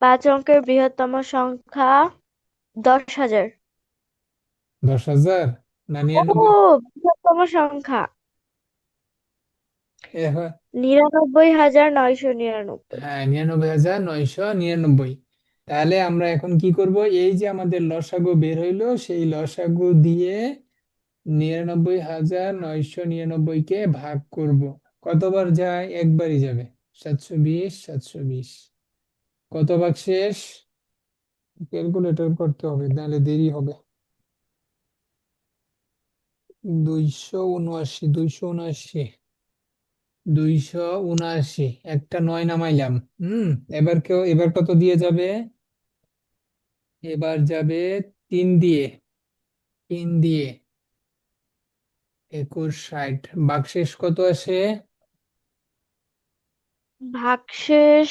5 অঙ্কের বৃহত্তম সংখ্যা 10,000। 10,000 না ও, 99? বৃহত্তম সংখ্যা এখন 99,999। হ্যাঁ, 99,999। তাহলে আমরা এখন কি করব? এই যে আমাদের লসাগু বের হইলো, সেই লসাগু দিয়ে 99,999 কে ভাগ করব। কতবার যায়? একবারই যাবে। 720 720। কত ভাগ শেষ? ক্যালকুলেটর করতে হবে, নাহলে দেরি হবে। 279, 279। একটা 9 নামাইলাম। এবার কত দিয়ে যাবে? এবার যাবে 3 দিয়ে। 3 দিয়ে 21 60। ভাগশেষ কত আসে? ভাগশেষ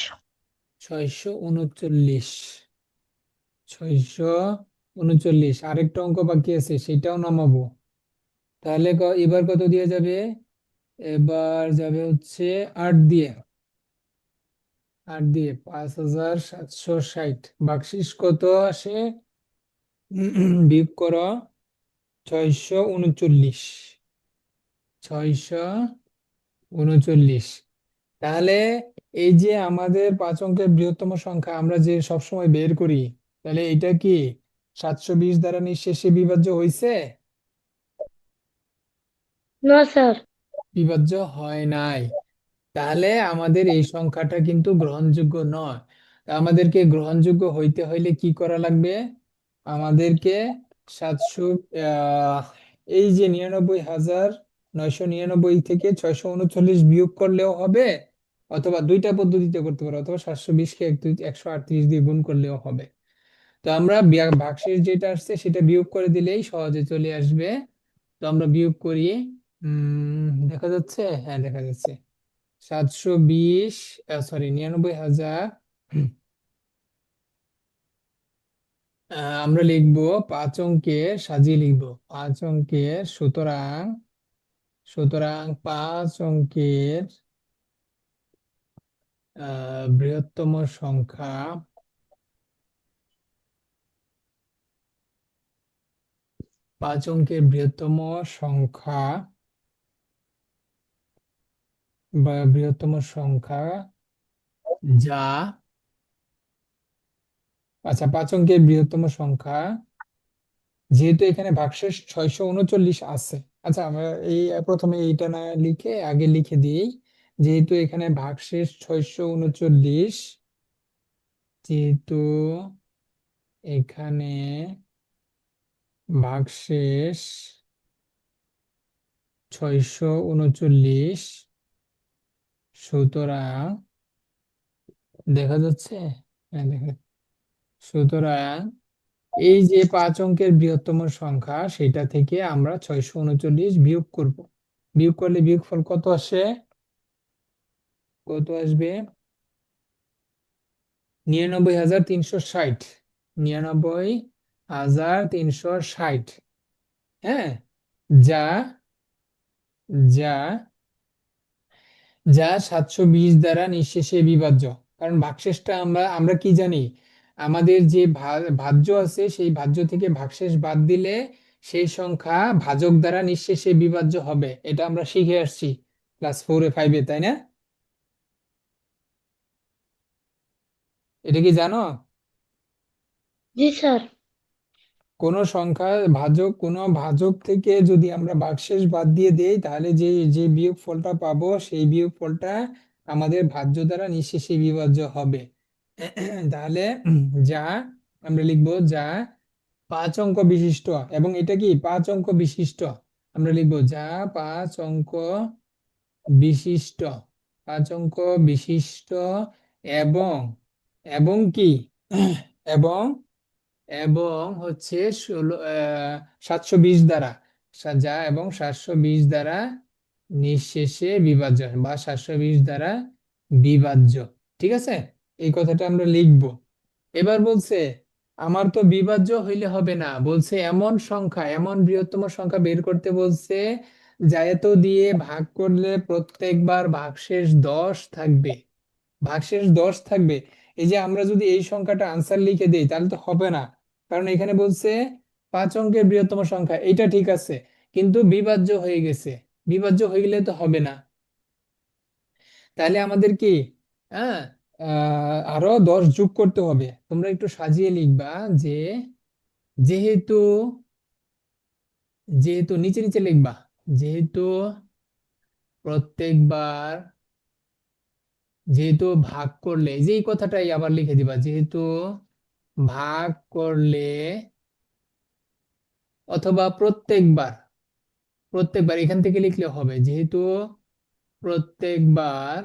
639। 639। আরেকটা অঙ্ক বাকি আছে, সেটাও নামাবো। তাহলে এবার কত দিয়ে যাবে? এবার যাবে হচ্ছে 8 দিয়ে। 8 দিয়ে 5,760। ভাগশেষ কত আসে? বিয়োগ করো। 639। 639। তাহলে এই যে আমাদের 5 অঙ্কের বৃহত্তম সংখ্যা আমরা যে সবসময় বের করি, তাহলে এটা কি 720 দ্বারা নিঃশেষে বিভাজ্য হয়েছে? না স্যার। বিভাজ্য হয় নাই। তাহলে আমাদের এই সংখ্যাটা কিন্তু গ্রহণযোগ্য নয়। তা আমাদেরকে গ্রহণযোগ্য হইতে হইলে কি করা লাগবে? আমাদেরকে 700 আহ, এই যে 99,999 থেকে 639 বিয়োগ করলেও হবে, অথবা দুইটা পদ্ধতিতে করতে পারো, অথবা 720 কে 138 দিয়ে গুণ করলেও হবে। তো আমরা ভাগশেষ যেটা আসছে সেটা বিয়োগ করে দিলেই সহজে চলে আসবে। তো আমরা বিয়োগ করি। দেখা যাচ্ছে? হ্যাঁ, দেখা যাচ্ছে। 720, সরি 99,000। আমরা লিখবো 5 অঙ্কের, সাজিয়ে লিখবো 5 অঙ্কের। সুতরাং সুতরাং 5 অঙ্কের বৃহত্তম সংখ্যা, 5 অঙ্কের বৃহত্তম সংখ্যা বা বৃহত্তম সংখ্যা যা, আচ্ছা 5 অঙ্কের বৃহত্তম সংখ্যা, যেহেতু এখানে ভাগশেষ 639 আছে। আচ্ছা, আমরা এই প্রথমে এইটা না লিখে আগে লিখে দিই যেহেতু এখানে ভাগশেষ 639, যেহেতু এখানে ভাগশেষ 639, সুতরাং দেখা যাচ্ছে, হ্যাঁ দেখা, সুতরাং এই যে 5 অঙ্কের বৃহত্তম সংখ্যা সেটা থেকে আমরা 639 বিয়োগ করব। বিয়োগ করলে বিয়োগফল কত আসে? কত আসবে? 99,360। 99,360, হ্যাঁ, যা যা যা 720 দ্বারা নিঃশেষে বিভাজ্য। কারণ ভাগশেষটা আমরা আমরা কি জানি, আমাদের যে ভাজ্য আছে সেই ভাজ্য থেকে ভাগশেষ বাদ দিলে সেই সংখ্যা ভাজক দ্বারা নিঃশেষে বিভাজ্য হবে। এটা আমরা শিখে আসছি ক্লাস 4-5-এ, তাই না? এটা কি জানো? জি স্যার। কোন সংখ্যা কোন ভাজক থেকে যদি আমরা ভাগশেষ বাদ দিয়ে দেই তাহলে যে যে বিয়োগ ফলটা পাবো সেই বিয়োগ ফলটা আমাদের ভাজ্য দ্বারা নিঃশেষে বিভাজ্য হবে। তাহলে যা আমরা লিখবো, যা 5 অঙ্ক বিশিষ্ট, এবং এটা কি 5 অঙ্ক বিশিষ্ট, আমরা লিখবো যা 5 অঙ্ক বিশিষ্ট, 5 অঙ্ক বিশিষ্ট, এবং এবং কি এবং এবং হচ্ছে 720 দ্বারা, যা এবং 720 দ্বারা নিঃশেষে বিভাজ্য বা 720 দ্বারা বিভাজ্য। ঠিক আছে, এই কথাটা আমরা লিখব। এবার বলছে আমার তো বিভাজ্য হইলে হবে না, বলছে এমন সংখ্যা, এমন বৃহত্তম সংখ্যা বের করতে বলছে যা এত দিয়ে ভাগ করলে প্রত্যেকবার ভাগশেষ 10 থাকবে। ভাগশেষ 10 থাকবে। এই যে আমরা যদি এই সংখ্যাটা আনসার লিখে দেই তাহলে তো হবে না, কারণ এখানে বলছে 5 অঙ্কের বৃহত্তম সংখ্যা, এটা ঠিক আছে কিন্তু বিভাজ্য হয়ে গেছে। বিভাজ্য হয়ে গেলে তো হবে না। তাহলে আমাদের কি, হ্যাঁ, আরো 10 যোগ করতে হবে। তোমরা একটু সাজিয়ে লিখবা যে যেহেতু, যেহেতু নিচে নিচে লিখবা, যেহেতু প্রত্যেকবার, যেহেতু ভাগ করলে, যে এই কথাটাই আবার লিখে দিবা, যেহেতু ভাগ করলে অথবা প্রত্যেকবার, প্রত্যেকবার এখান থেকে লিখলে হবে, যেহেতু প্রত্যেকবার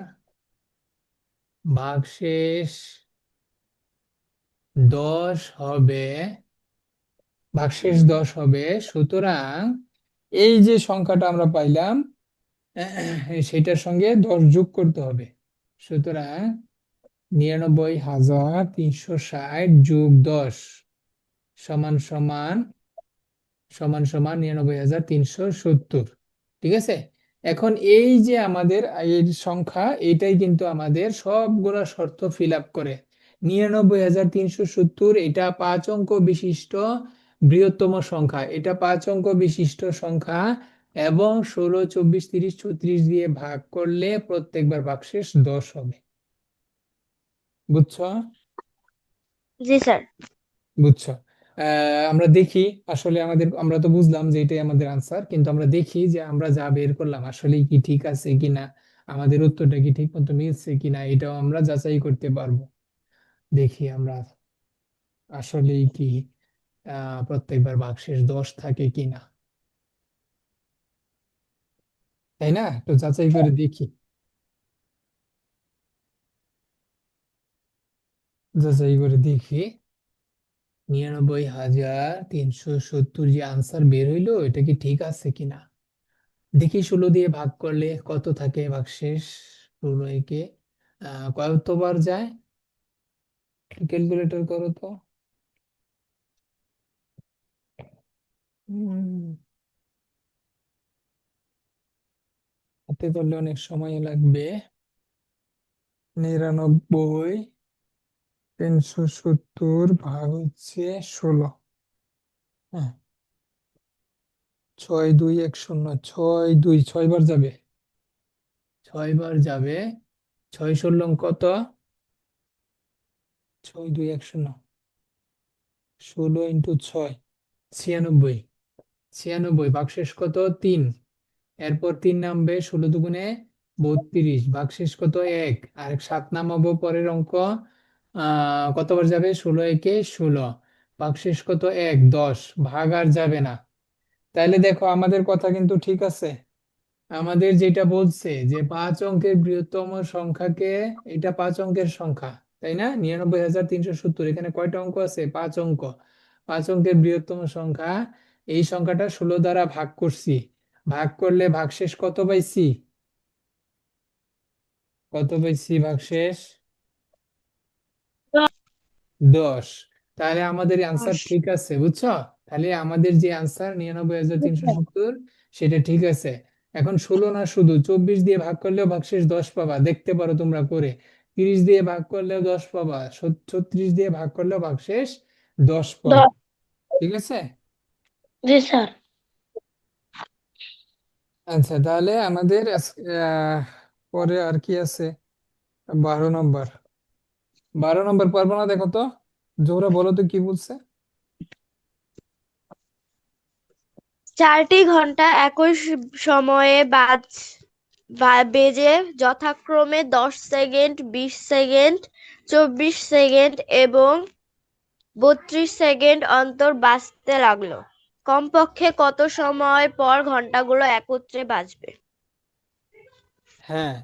ভাগশেষ 10 হবে, ভাগশেষ 10 হবে, সুতরাং এই যে সংখ্যাটা আমরা পাইলাম সেটার সঙ্গে 10 যোগ করতে হবে। সুতরাং 99,360 যোগ 10 সমান সমান সমান সমান 99,370। ঠিক আছে, এখন এই যে আমাদের এই সংখ্যা, এটাই কিন্তু আমাদের সবগুলা শর্ত ফিল আপ করে। 99,370 এটা 5 অঙ্ক বিশিষ্ট বৃহত্তম সংখ্যা, এটা 5 অঙ্ক বিশিষ্ট সংখ্যা, এবং 16, 24, 30, 36 দিয়ে ভাগ করলে প্রত্যেকবার ভাগশেষ 10 হবে। বুঝছো? জি স্যার। বুঝছো? আমরা দেখি, আসলে আমাদের, আমরা তো বুঝলাম যে এটাই আমাদের আনসার, কিন্তু আমরা দেখি যে আমরা যা বের করলাম আসলে কি ঠিক আছে কিনা, আমাদের উত্তরটা কি ঠিক মতো মিলছে কিনা, এটাও আমরা যাচাই করতে পারবো। দেখি আমরা আসলেই কি প্রত্যেকবার ভাগশেষ 10 থাকে কিনা, তাই না? একটু যাচাই করে দেখি, যাচাই করে দেখি 99,370 যে আনসার বের হইলো এটা কি ঠিক আছে কিনা। দেখি 16 দিয়ে ভাগ করলে কত থাকে ভাগশেষ। 16 একে কতবার যায়, ক্যালকুলেটর করো তো। উম, হাতে করলে অনেক সময় লাগবে। 99,370 ভাগ হচ্ছে 16, হ্যাঁ, 6, 2, 1, 0, 6, 2, 6 বার যাবে, 6 বার যাবে। 6 ষোলং কত? 6, 2, 1, 0, 16 × 6, 96। 96 ভাগশেষ কত? 3। এরপর 3 নামবে, 16 দুগুণে 32 ভাগশেষ কত? 1। আর 7 নামাবো, পরের অঙ্ক কতবার যাবে? 16 একে 16। ভাগশেষ কত? 1, 10। ভাগ আর যাবে না। তাইলে দেখো আমাদের কথা কিন্তু ঠিক আছে। আমাদের যেটা বলছে যে 5 অঙ্কের বৃহত্তম সংখ্যাকে, এটা 5 অঙ্কের সংখ্যা, তাই না? 99,370। এখানে কয়টা অঙ্ক আছে? 5 অঙ্ক। 5 অঙ্কের বৃহত্তম সংখ্যা, এই সংখ্যাটা 16 দ্বারা ভাগ করছি। ভাগ করলে ভাগশেষ কত পাইছি? কত পাইছি ভাগশেষ? 10। তাহলে আমাদের আনসার 10। ঠিক আছে, বুঝছো? তাহলে আমাদের যে আনসার 99,370, সেটা ঠিক আছে। এখন 16 না, শুধু 24 দিয়ে ভাগ করলেও ভাগশেষ 10 পাবা, দেখতে পারো তোমরা করে। 30 দিয়ে ভাগ করলেও 10 পাবা, 36 দিয়ে ভাগ করলেও ভাগশেষ 10 পাবা। 10। ঠিক আছে। জি স্যার। আচ্ছা, তাহলে আমাদের পরে আর কি আছে? 12 নম্বর। 12 নম্বর পারবো না, দেখো তো। জোহরা বলো তো কি বলছে। 4টি ঘন্টা একই সময়ে বেজে যথাক্রমে 10 সেকেন্ড, 20 সেকেন্ড, 24 সেকেন্ড এবং 32 সেকেন্ড অন্তর বাজতে লাগলো। কমপক্ষে কত সময় পর ঘন্টাগুলো একত্রে বাজবে? হ্যাঁ,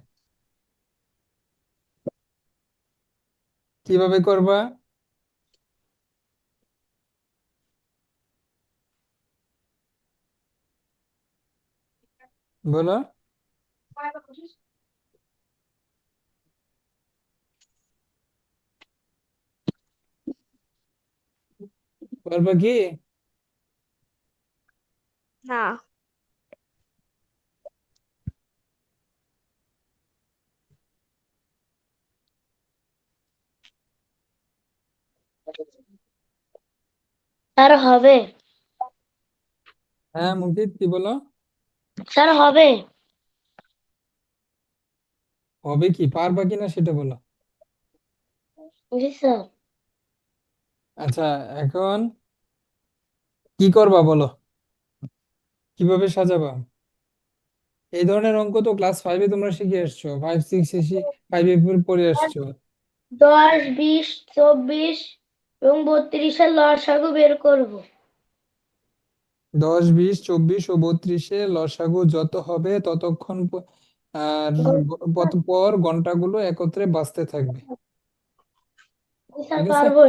কিভাবে করবা? বলো। পারবা কি? না। স্যার হবে। হ্যাঁ মুফিদ, কি বলো? স্যার হবে। হবে কি, পারবা কিনা সেটা বলো। জি স্যার। আচ্ছা, এখন কি করবা বলো, কিভাবে সাজাবা? এই ধরনের অঙ্ক তো ক্লাস 5-এ তোমরা শিখে আসছো, 5, 6 এসে 5-এ পড়ে আসছো। 10, 20, 24 এবং 32-এর লসাগু বের করব। 10, 20, 24 ও 32-এ লসাগু যত হবে ততক্ষণ আর পর ঘন্টাগুলো একত্রে বাজতে থাকবে। জি স্যার ঠিক আছে। পারবো।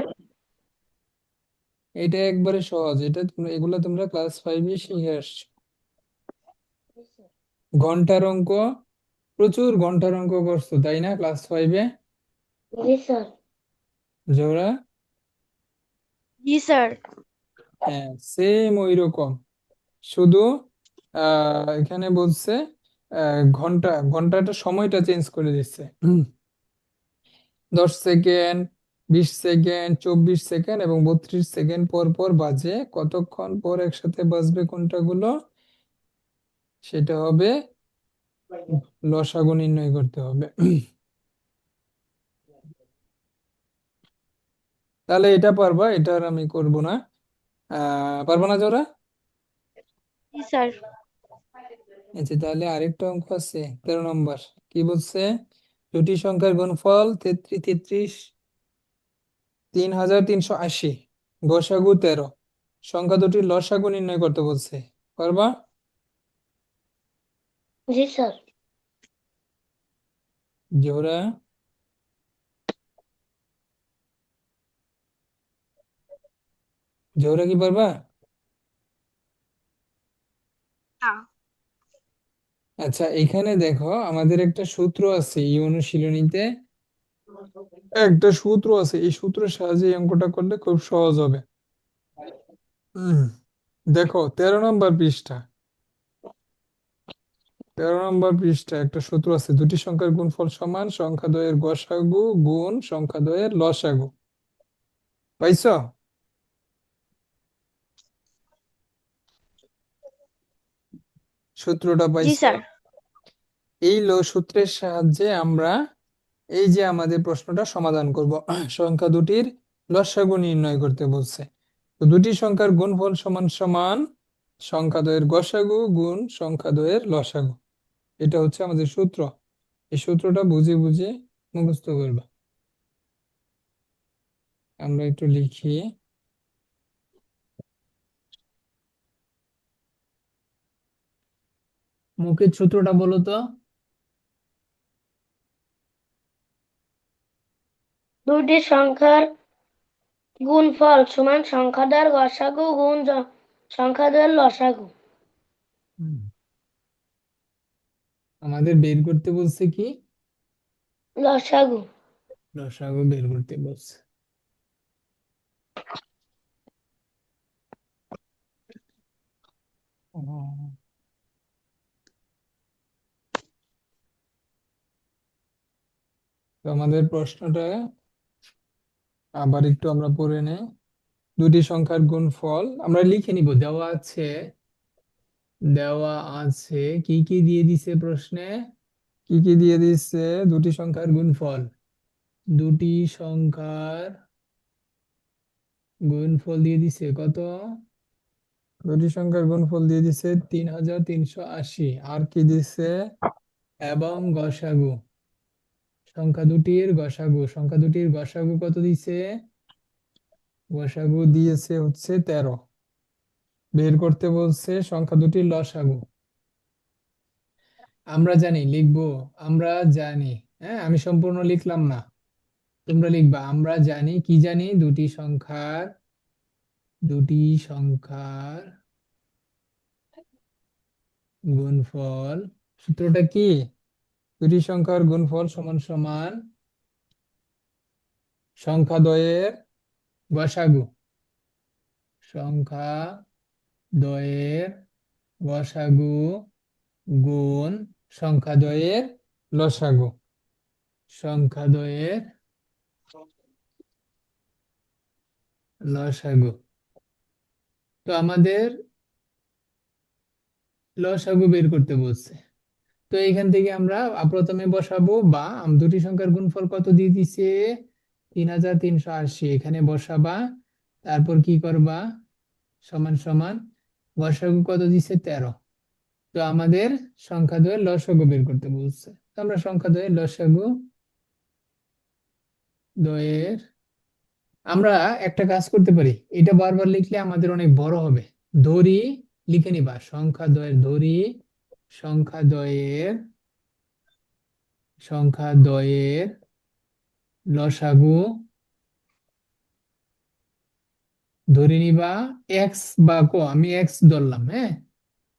এটা একবারে সহজ, এগুলো তোমরা ক্লাস 5-এ শিখে আসছো। ঘন্টার অঙ্ক, প্রচুর ঘন্টার অঙ্ক করছো, তাই না, ক্লাস 5-এ? জি স্যার। জোহরা? জি স্যার। হ্যাঁ, সেম ওই রকম। শুধু এখানে বলছে ঘন্টাটা সময়টা চেঞ্জ করে দিচ্ছে। 10 সেকেন্ড, 20 সেকেন্ড, 24 সেকেন্ড এবং 32 সেকেন্ড পর পর বাজে। কতক্ষণ পর একসাথে বাজবে কোনটাগুলো, সেটা হবে লসাগু নির্ণয় করতে হবে। তাহলে এটা পারবা, এটা আর আমি করব না। পারবো না জোরা? জি স্যার। আচ্ছা, তাহলে আরেকটা অঙ্ক আছে, 13 নম্বর। কি বলছে? দুটি সংখ্যার গুণফল 33, 3,380, গসাগু 13, সংখ্যা দুটির লসাগু নির্ণয় করতে বলছে। পারবা? জি স্যার। জোহরা? জোহরা কি পারবা? না। আচ্ছা, এখানে দেখো আমাদের একটা সূত্র আছে এই অনুশীলনীতে। একটা সূত্র আছে, এই সূত্রের সাহায্যে এই অঙ্কটা করলে খুব সহজ হবে। উম, দেখো 13 নম্বর পৃষ্ঠা। 13 নম্বর পৃষ্ঠা একটা সূত্র আছে, দুটি সংখ্যার গুণফল সমান সংখ্যা দ্বয়ের গসাগু গুণ সংখ্যা দ্বয়ের লসাগু। পাইছো? সূত্রটা জি পাইছো? স্যার। এই সূত্রের সাহায্যে আমরা এই যে আমাদের প্রশ্নটা সমাধান করব। সংখ্যা দুটির লসাগু নির্ণয় করতে বলছে। তো দুটি সংখ্যার গুণফল সমান সমান সংখ্যা দ্বয়ের গসাগু গুণ সংখ্যা দ্বয়ের লসাগু। এটা হচ্ছে আমাদের সূত্র। এই সূত্রটা বুঝে বুঝে মুখস্থ করবা। আমরা একটু লিখি। মুখের সূত্রটা বলো তো। দুইটি সংখ্যার গুণফল সমান সংখ্যাটার গসাগু গুণ সংখ্যাটার লসাগু। হুম। আমাদের বের করতে বলছে কি? লসাগু। লসাগু বের করতে বলছে। ও, তো আমাদের প্রশ্নটা আবার একটু আমরা পড়ে নেই। দুটি সংখ্যার গুণফল আমরা লিখে নিব, দেওয়া আছে। দেওয়া আছে কি কি দিয়ে দিছে প্রশ্নে? কি কি দিয়ে দিচ্ছে? দুটি সংখ্যার গুণফল। দুটি সংখ্যার গুণফল দিয়ে দিছে কত? দুটি সংখ্যার গুণফল দিয়ে দিছে 3380। আর কি দিছে? এবং গসাগু, সংখ্যা দুটির গসাগু। সংখ্যা দুটির গসাগু কত দিছে? গসাগু দিয়েছে হচ্ছে 13। বের করতে বলছে সংখ্যা দুটির লসাগু। আমরা জানি লিখবো, আমরা জানি। হ্যাঁ, আমি সম্পূর্ণ লিখলাম না, তোমরা লিখবা। আমরা জানি, কি জানি? দুটি সংখ্যার গুণফল। সূত্রটা কি? দুটি সংখ্যার গুণফল সমান সমান সংখ্যা দ্বয়ের গসাগু। সংখ্যা দ্বয়ের গসাগু গুণ সংখ্যা দ্বয়ের লসাগু। সংখ্যা দ্বয়ের লসাগু। তো আমাদের লসাগু বের করতে বলছে। তো এখান থেকে আমরা প্রথমে বসাবো, বা দুটি সংখ্যার গুণফল কত দিয়ে দিছে? 3380, এখানে বসাবা। তারপর কি করবা? সমান সমান গসাগু কত দিছে? 13। তো আমাদের সংখ্যা দ্বয়ের লসাগু বের করতে বলছে। তো আমরা সংখ্যা দ্বয়ের লসাগু দ্বয়ের, আমরা একটা কাজ করতে পারি, এটা বারবার লিখলে আমাদের অনেক বড় হবে। ধরি, লিখে নিবা সংখ্যা দ্বয়ের, ধরি সংখ্যা দ্বয়ের লসাগু। ধরে নিবা এক্স বা ক, আমি এক্স ধরলাম। হ্যাঁ,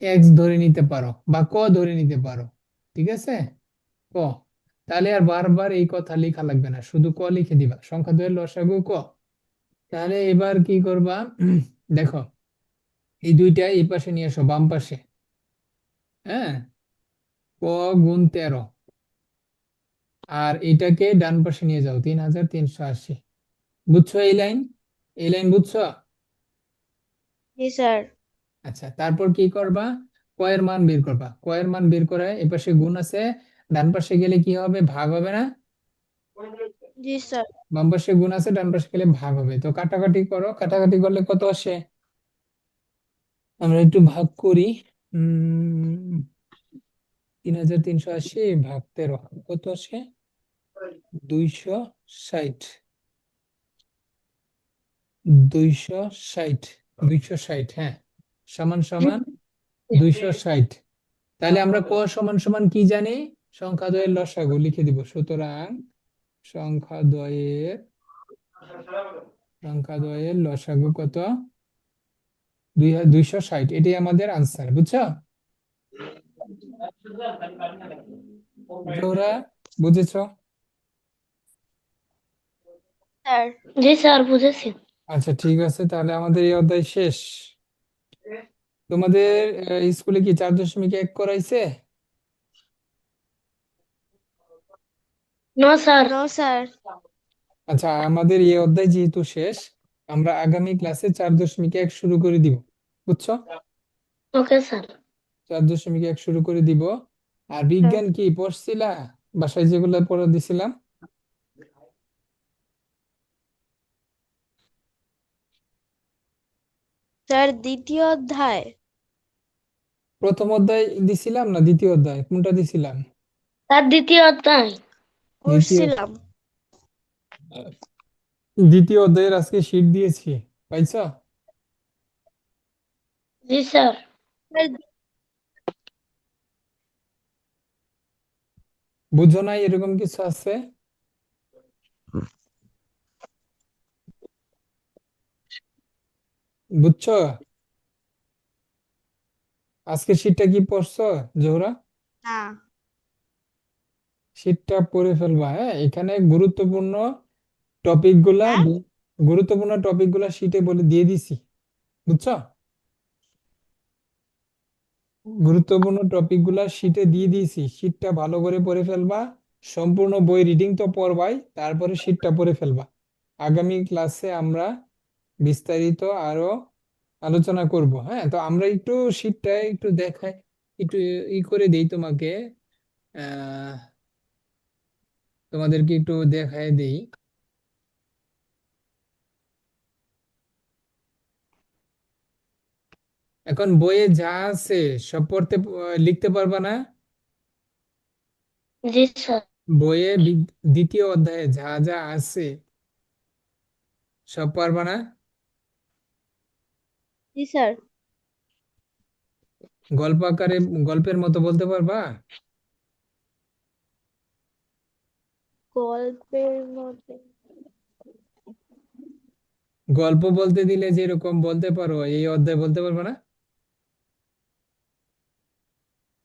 এক্স ধরে নিতে পারো বা ক ধরে নিতে পারো। ঠিক আছে, ক। তাহলে আর বারবার এই কথা লেখা লাগবে না, শুধু ক লিখে দিবা, সংখ্যা দ্বয়ের লসাগু ক। তাহলে এবার কি করবা? দেখো, এই দুইটা এই পাশে নিয়ে আসো, বাম পাশে। হ্যাঁ, ক গুণ 13, আর এটাকে ডান পাশে নিয়ে যাও, 3380। বুঝছো এই লাইন? এই লাইন বুঝছো? জি স্যার। আচ্ছা, তারপর কি করবা? কয়ের মান বের করবা। কয়ের মান বের করে এ পাশে গুণ আছে, ডান পাশে গেলে কি হবে? ভাগ হবে না? জি স্যার। বাম পাশে গুণ আছে, ডান পাশে গেলে ভাগ হবে। তো কাটাকাটি করো, কাটাকাটি করলে কত আসে? আমরা একটু ভাগ করি। 3380 ভাগ 13 কত আসে? 260। 260, 260, হ্যাঁ, সমান সমান 260। তাহলে আমরা ক সমান সমান কি জানি? সংখ্যা দ্বয়ের লসাগু লিখে দিব। সুতরাং সংখ্যা দ্বয়ের সংখ্যা দ্বয়ের লসাগু কত? 260। এটাই আমাদের আনসার, বুঝছো? জোহরা, বুঝেছো? স্যার। জি স্যার, বুঝেছি। আচ্ছা, ঠিক আছে, তাহলে আমাদের এই অধ্যায় শেষ। তোমাদের স্কুলে কি 4.1 করাইছে? No sir. No sir. আচ্ছা, আমাদের এই অধ্যায় যেহেতু শেষ, আমরা আগামী ক্লাসে 4.1 শুরু করে দিব, বুঝছো? Okay sir. 4.1 শুরু করে দিব। আর বিজ্ঞান কি পড়ছিলা? বাসায় যেগুলো পড়া দিছিলাম? স্যার দ্বিতীয় অধ্যায়। প্রথম অধ্যায় দিছিলাম না দ্বিতীয় অধ্যায়, কোনটা দিছিলাম? তার দ্বিতীয় অধ্যায়। দ্বিতীয় করছিলাম। দ্বিতীয় অধ্যায়ের আজকে শীট দিয়েছি, পাইছো? জি স্যার। বুঝো নাই এরকম কিছু আছে? বুঝছো? আজকের শীটটা কি পড়ছো জোহরা? না। শীটটা পড়ে ফেলবা, হ্যাঁ। এখানে টপিক গুলা হ্যাঁ, গুরুত্বপূর্ণ টপিক গুলা শীটে বলে দিয়ে দিছি, বুঝছো? গুরুত্বপূর্ণ টপিক গুলা শীটে দিয়ে দিয়েছি, শীটটা ভালো করে পড়ে ফেলবা। সম্পূর্ণ বই রিডিং তো পড়বাই, তারপরে শীটটা পড়ে ফেলবা। আগামী ক্লাসে আমরা বিস্তারিত আরো আলোচনা করব, হ্যাঁ। তো আমরা একটু শীটটা একটু দেখাই, একটু করে দেই তোমাকে। আহ তোমাদেরকে একটু দেখায় দেই। এখন বইয়ে যা আছে সব লিখতে পারবা না? জি স্যার। বইয়ে দ্বিতীয় অধ্যায়ে যা যা আছে সব পারবা না? জি স্যার। গল্প আকারে, গল্পের মতো বলতে পারবা? গল্পের মধ্যে গল্প বলতে দিলে যেরকম বলতে পারো, এই অধ্যায় বলতে পারবে না?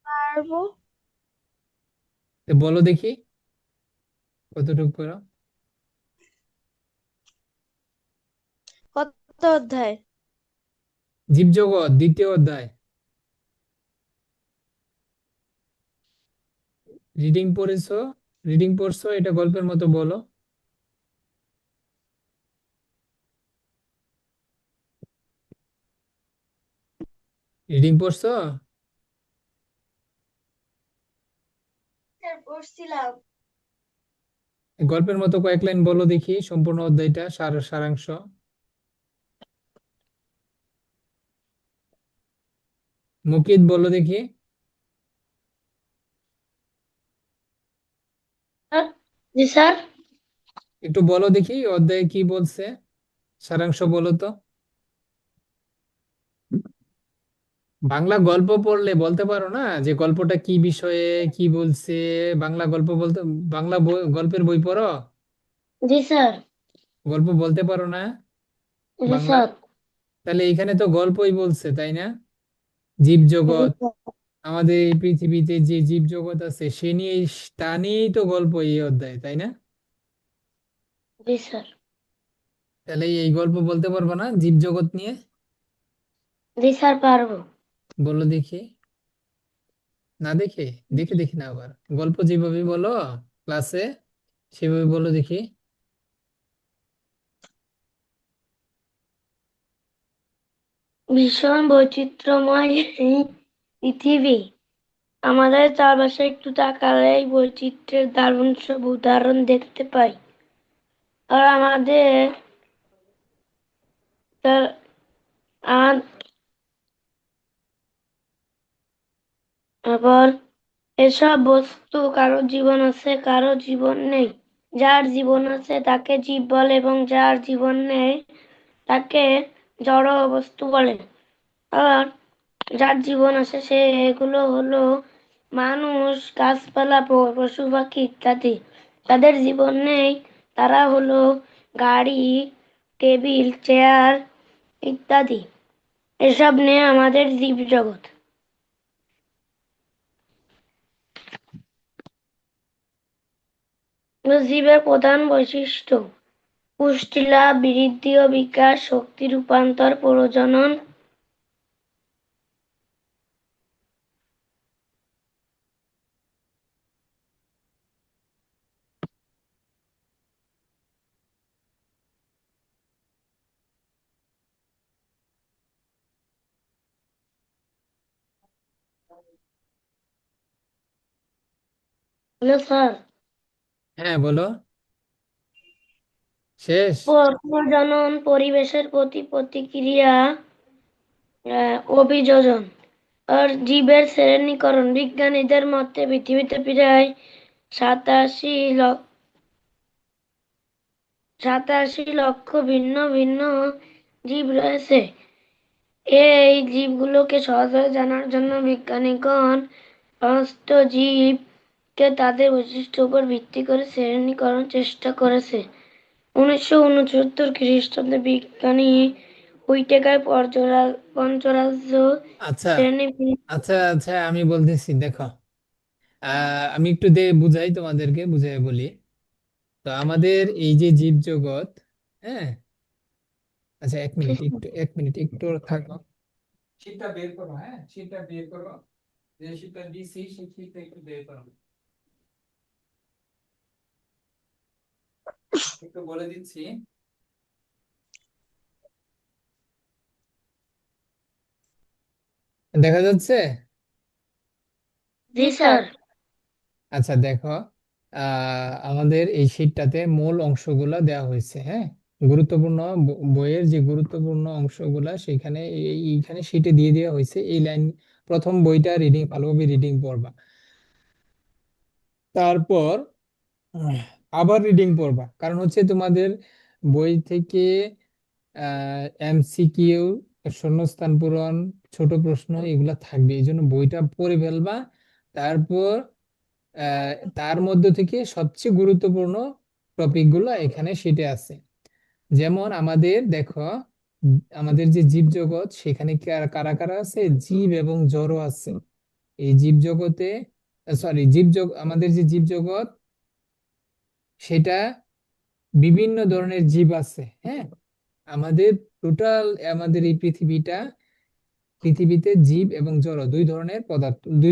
পারবো। তো বলো দেখি কতটুকু পারো। কত অধ্যায়? জীবজগৎ দ্বিতীয় অধ্যায়। রিডিং পড়েছো? রিডিং পড়ছো, এটা গল্পের মতো বলো। রিডিং পড়ছো? স্যার পড়ছিলাম। গল্পের মতো কয়েক লাইন বলো দেখি, সম্পূর্ণ অধ্যায়টা সারাংশ। মুকিত বলো দেখি। স্যার। জি স্যার। একটু বলো দেখি অধ্যায়ে কি বলছে, সারাংশ বলো তো। বাংলা গল্প পড়লে বলতে পারো না যে গল্পটা কি বিষয়ে কি বলছে? বাংলা গল্প বলতে, বাংলা গল্পের বই পড়ো? জি স্যার। গল্প বলতে পারো না জি বাংলা? স্যার। তাহলে এখানে তো গল্পই বলছে, তাই না? জি জীবজগৎ, স্যার। আমাদের এই পৃথিবীতে যে জীবজগৎ আছে সে নিয়ে, তা নিয়েই তো গল্প এই অধ্যায়, তাই না? জি স্যার। তাহলে এই গল্প বলতে পারবো না জীবজগৎ নিয়ে? জি স্যার পারবো। বলো দেখি। না দেখে, দেখে দেখি না আবার, গল্প যেভাবে বলো ক্লাসে সেভাবে বলো দেখি। ভীষণ বৈচিত্র্যময় এই পৃথিবী। আমাদের চারপাশে একটু তাকালেই বৈচিত্র্যের দারুণ সব উদাহরণ দেখতে পাই। আর আমাদের তার আ- আবার এসব বস্তু কারো জীবন আছে, কারো জীবন নেই। যার জীবন আছে তাকে জীব বলে এবং যার জীবন নেই তাকে জড় বস্তু বলে। আর যার জীবন আছে সে এগুলো হলো মানুষ, গাছপালা, পশু পাখি ইত্যাদি। যাদের জীবন নেই তারা হলো গাড়ি, টেবিল, চেয়ার ইত্যাদি। এসব নিয়ে আমাদের জীবজগৎ। জীবের প্রধান বৈশিষ্ট্য: পুষ্টি লাভ, বৃদ্ধি ও বিকাশ, শক্তি রূপান্তর, প্রজনন। Hello sir. হ্যাঁ বলো। শেষ? প্রজনন, পরিবেশের প্রতি প্রতিক্রিয়া, অভিযোজন। আর জীবের শ্রেণীকরণ বিজ্ঞানীদের মতে পৃথিবীতে প্রায় 87 লক্ষ ভিন্ন ভিন্ন জীব রয়েছে। এই জীবগুলোকে সহজভাবে জানার জন্য বিজ্ঞানীগণ সমস্ত জীবকে তাদের বৈশিষ্ট্যের উপর ভিত্তি করে শ্রেণীকরণ চেষ্টা করেছে। 1969 খ্রিস্টাব্দে বিজ্ঞানী হুইটেকার পঞ্চরাজ্য আচ্ছা শ্রেণী আচ্ছা আচ্ছা, আমি বলতেছি দেখো, আমি একটু বুঝাই, তোমাদেরকে বুঝাই বলি। তো আমাদের এই যে জীব জগৎ, হ্যাঁ, আচ্ছা এক মিনিট একটু থাকো। শীটটা বের করো, হ্যাঁ শীটটা বের করো, যে শীটটা দিছি সেই শীটটা একটু বের করো, একটু বলে দিচ্ছি। দেখা যাচ্ছে? জি স্যার। আচ্ছা দেখো, আমাদের এই শীটটাতে মূল অংশগুলো দেওয়া হয়েছে, হ্যাঁ, গুরুত্বপূর্ণ বইয়ের যে গুরুত্বপূর্ণ অংশগুলা সেখানে এইখানে শীটে দিয়ে দেওয়া হয়েছে। এই লাইন প্রথম বইটা রিডিং ভালোভাবে রিডিং পড়বা, তারপর উম, আবার রিডিং পড়বা, কারণ হচ্ছে তোমাদের বই থেকে এমসিকিউ, শূন্যস্থান পূরণ, ছোট প্রশ্ন এগুলা থাকবে, এই জন্য বইটা পড়ে ফেলবা। তারপর তার মধ্যে থেকে সবচেয়ে গুরুত্বপূর্ণ টপিক গুলো এখানে সেটে আছে। যেমন আমাদের দেখো, আমাদের যে জীব জগৎ সেখানে কারা কারা আছে, জীব এবং জড় আছে। এই জীব জগতে, সরি, আমাদের যে জীব জগৎ সেটা বিভিন্ন ধরনের জীব আছে, হ্যাঁ। আমাদের টোটাল আমাদের এই পৃথিবীতে জীব এবং জড় দুই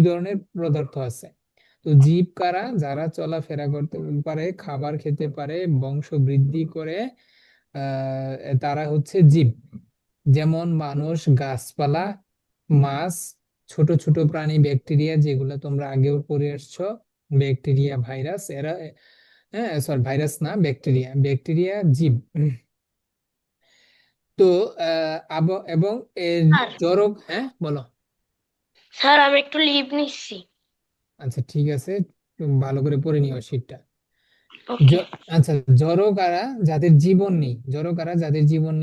ধরনের পদার্থ আছে। তো জীব কারা? যারা চলাফেরা করতে পারে, খাবার খেতে পারে, বংশ বৃদ্ধি করে, তারা হচ্ছে জীব। যেমন মানুষ, গাছপালা, মাছ, ছোট ছোট প্রাণী, ব্যাকটেরিয়া, যেগুলো তোমরা আগেও পড়ে আসছো, ব্যাকটেরিয়া, ভাইরাস, এরা, হ্যাঁ সরি ভাইরাস না, ব্যাকটেরিয়া, ব্যাকটেরিয়া জীব। তো এবং এর স্যার, জড়ক, হ্যাঁ বলো। স্যার আমি একটু লিভ নিচ্ছি। আচ্ছা ঠিক আছে, তুমি ভালো করে পড়ে নিও শীটটা। ওকে। আচ্ছা, যাদের জীবন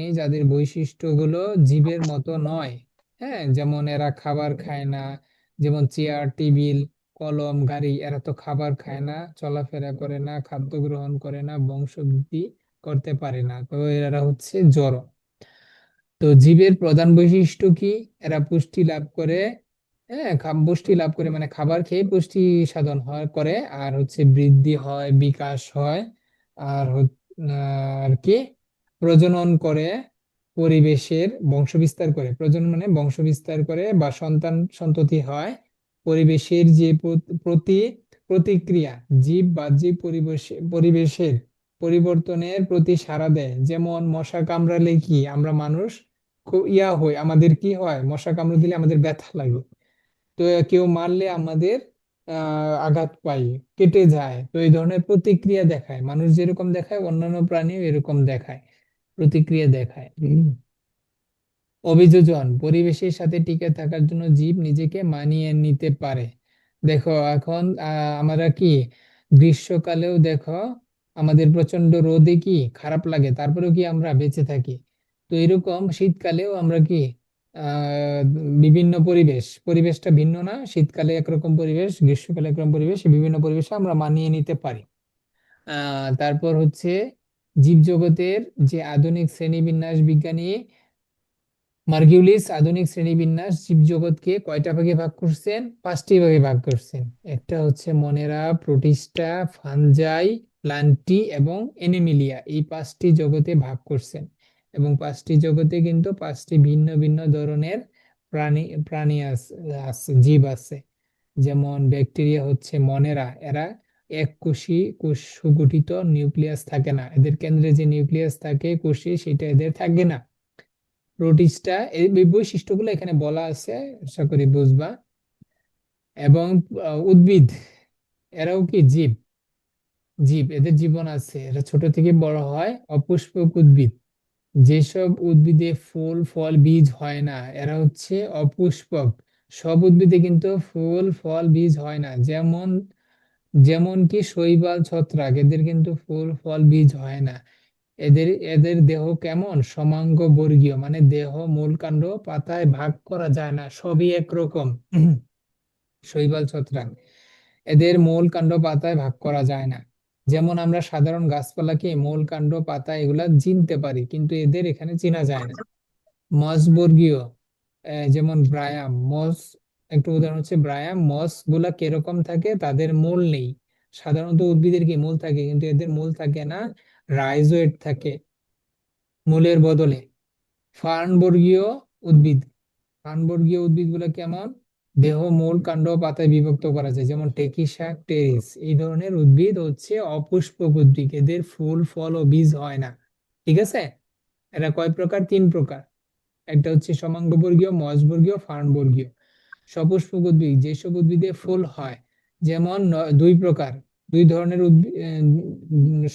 নেই, যাদের বৈশিষ্ট্যগুলো জীবের মতো নয়, হ্যাঁ, যেমন এরা খাবার খায় না, যেমন চেয়ার, টেবিল, কলম, গাড়ি, এরা তো খাবার খায় না, চলাফেরা করে না, খাদ্য গ্রহণ করে না, বংশবৃদ্ধি করতে পারে না, তো এরা হচ্ছে জড়। তো জীবের প্রধান বৈশিষ্ট্য কি? এরা পুষ্টি লাভ করে, হ্যাঁ, পুষ্টি লাভ করে মানে খাবার খেয়ে পুষ্টি সাধন করে, আর হচ্ছে বৃদ্ধি হয়, বিকাশ হয়, আর আর কি, প্রজনন করে, পরিবেশের বংশবিস্তার করে, প্রজনন মানে বংশবিস্তার করে বা সন্তান সন্ততি হয়, পরিবেশের যে প্রতি প্রতিক্রিয়া, জীব বাহ্যিক পরিবেশের পরিবর্তনের প্রতি সাড়া দেয়। যেমন মশা কামড়ালে কি আমরা মানুষ খুব হই, আমাদের কি হয়, মশা কামড় দিলে আমাদের ব্যথা লাগে। তো কেউ মারলে আমাদের আঘাত পাই, কেটে যায়। তো এই ধরনের প্রতিক্রিয়া দেখায়, মানুষ যেরকম দেখায় অন্যান্য প্রাণীও এরকম দেখায়, প্রতিক্রিয়া দেখায়। অভিযোজন, পরিবেশের সাথে টিকে থাকার জন্য জীব নিজেকে মানিয়ে নিতে পারে। দেখো এখন আমরা কি গ্রীষ্মকালেও দেখো আমাদের প্রচন্ড রোদে কি খারাপ লাগে, তারপরেও কি আমরা বেঁচে থাকি। তো এরকম শীতকালেও আমরা কি আহ বিভিন্ন পরিবেশটা ভিন্ন না, শীতকালে একরকম পরিবেশ, গ্রীষ্মকালে একরকম পরিবেশ, বিভিন্ন পরিবেশে আমরা মানিয়ে নিতে পারি। তারপর হচ্ছে জীবজগতের যে আধুনিক শ্রেণীবিন্যাস বিজ্ঞানী মার্কিউলিস আধুনিক শ্রেণীবিন্যাস জীবজগৎকে কয়টা ভাগে ভাগ করছেন? 5টি ভাগে ভাগ করছেন। একটা হচ্ছে মনেরা, প্রোটিস্টা, ফানজাই, প্লান্টি এবং এনিমিলিয়া, এই 5টি জগতে ভাগ করছেন। এবং 5টি জগতে কিন্তু 5টি ভিন্ন ভিন্ন ধরনের প্রাণী প্রাণী আছে, জীব আছে। যেমন ব্যাকটেরিয়া হচ্ছে মনেরা, এরা এককোষী, কোষ সুগঠিত, নিউক্লিয়াস থাকে না, এদের কেন্দ্রে যে নিউক্লিয়াস থাকে কোষে সেটা এদের থাকে না। প্রোটিস্টা, এই বৈশিষ্ট্যগুলো এখানে বলা আছে, আশা করি বুঝবা। এবং উদ্ভিদ, এরাও কি জীব, এদের জীবন আছে, এরা ছোট থেকে বড় হয়। অপুষ্পক উদ্ভিদ, যেসব উদ্ভিদে ফুল ফল বীজ হয় না, এরা হচ্ছে অপুষ্পক। সব উদ্ভিদে কিন্তু ফুল ফল বীজ হয় না, যেমন যেমন কি শৈবাল ছত্রাক, এদের কিন্তু ফুল ফল বীজ হয় না। এদের এদের দেহ কেমন, সমাঙ্গ বর্গীয়, মানে দেহ মূল কাণ্ড পাতায় ভাগ করা যায় না, সবই একরকম। শৈবাল ছত্রাক, এদের মূল কাণ্ড পাতায় ভাগ করা যায় না। যেমন আমরা সাধারণ গাছপালাকে মূল কাণ্ড পাতা এগুলা চিনতে পারি, কিন্তু এদের এখানে চেনা যায় না। মসবর্গীয়, যেমন ব্রায়াম মস, একটা উদাহরণ হচ্ছে ব্রায়াম মস গুলা কিরকম থাকে, তাদের মূল নেই। সাধারণত উদ্ভিদের কি মূল থাকে, কিন্তু এদের মূল থাকে না, রাইজোইড থাকে মূলের বদলে। ফার্নবর্গীয় উদ্ভিদ, ফার্নবর্গীয় উদ্ভিদ গুলা কেমন, দেহ মূল কাণ্ড ও পাতায় বিভক্ত করা যায়, যেমন টেকি শাক টেরিস, এই ধরনের উদ্ভিদ হচ্ছে অপুষ্পক উদ্ভিদ, এদের ফুল ফল ও বীজ হয় না। ঠিক আছে, এরা কয় প্রকার, তিন প্রকার। একটা হচ্ছে সমাঙ্গবর্গীয়, মসবর্গীয়, ফার্নবর্গীয়। সপুষ্পক উদ্ভিদ, যেসব উদ্ভিদে ফুল হয়, যেমন দুই প্রকার, দুই ধরনের উদ্ভিদ,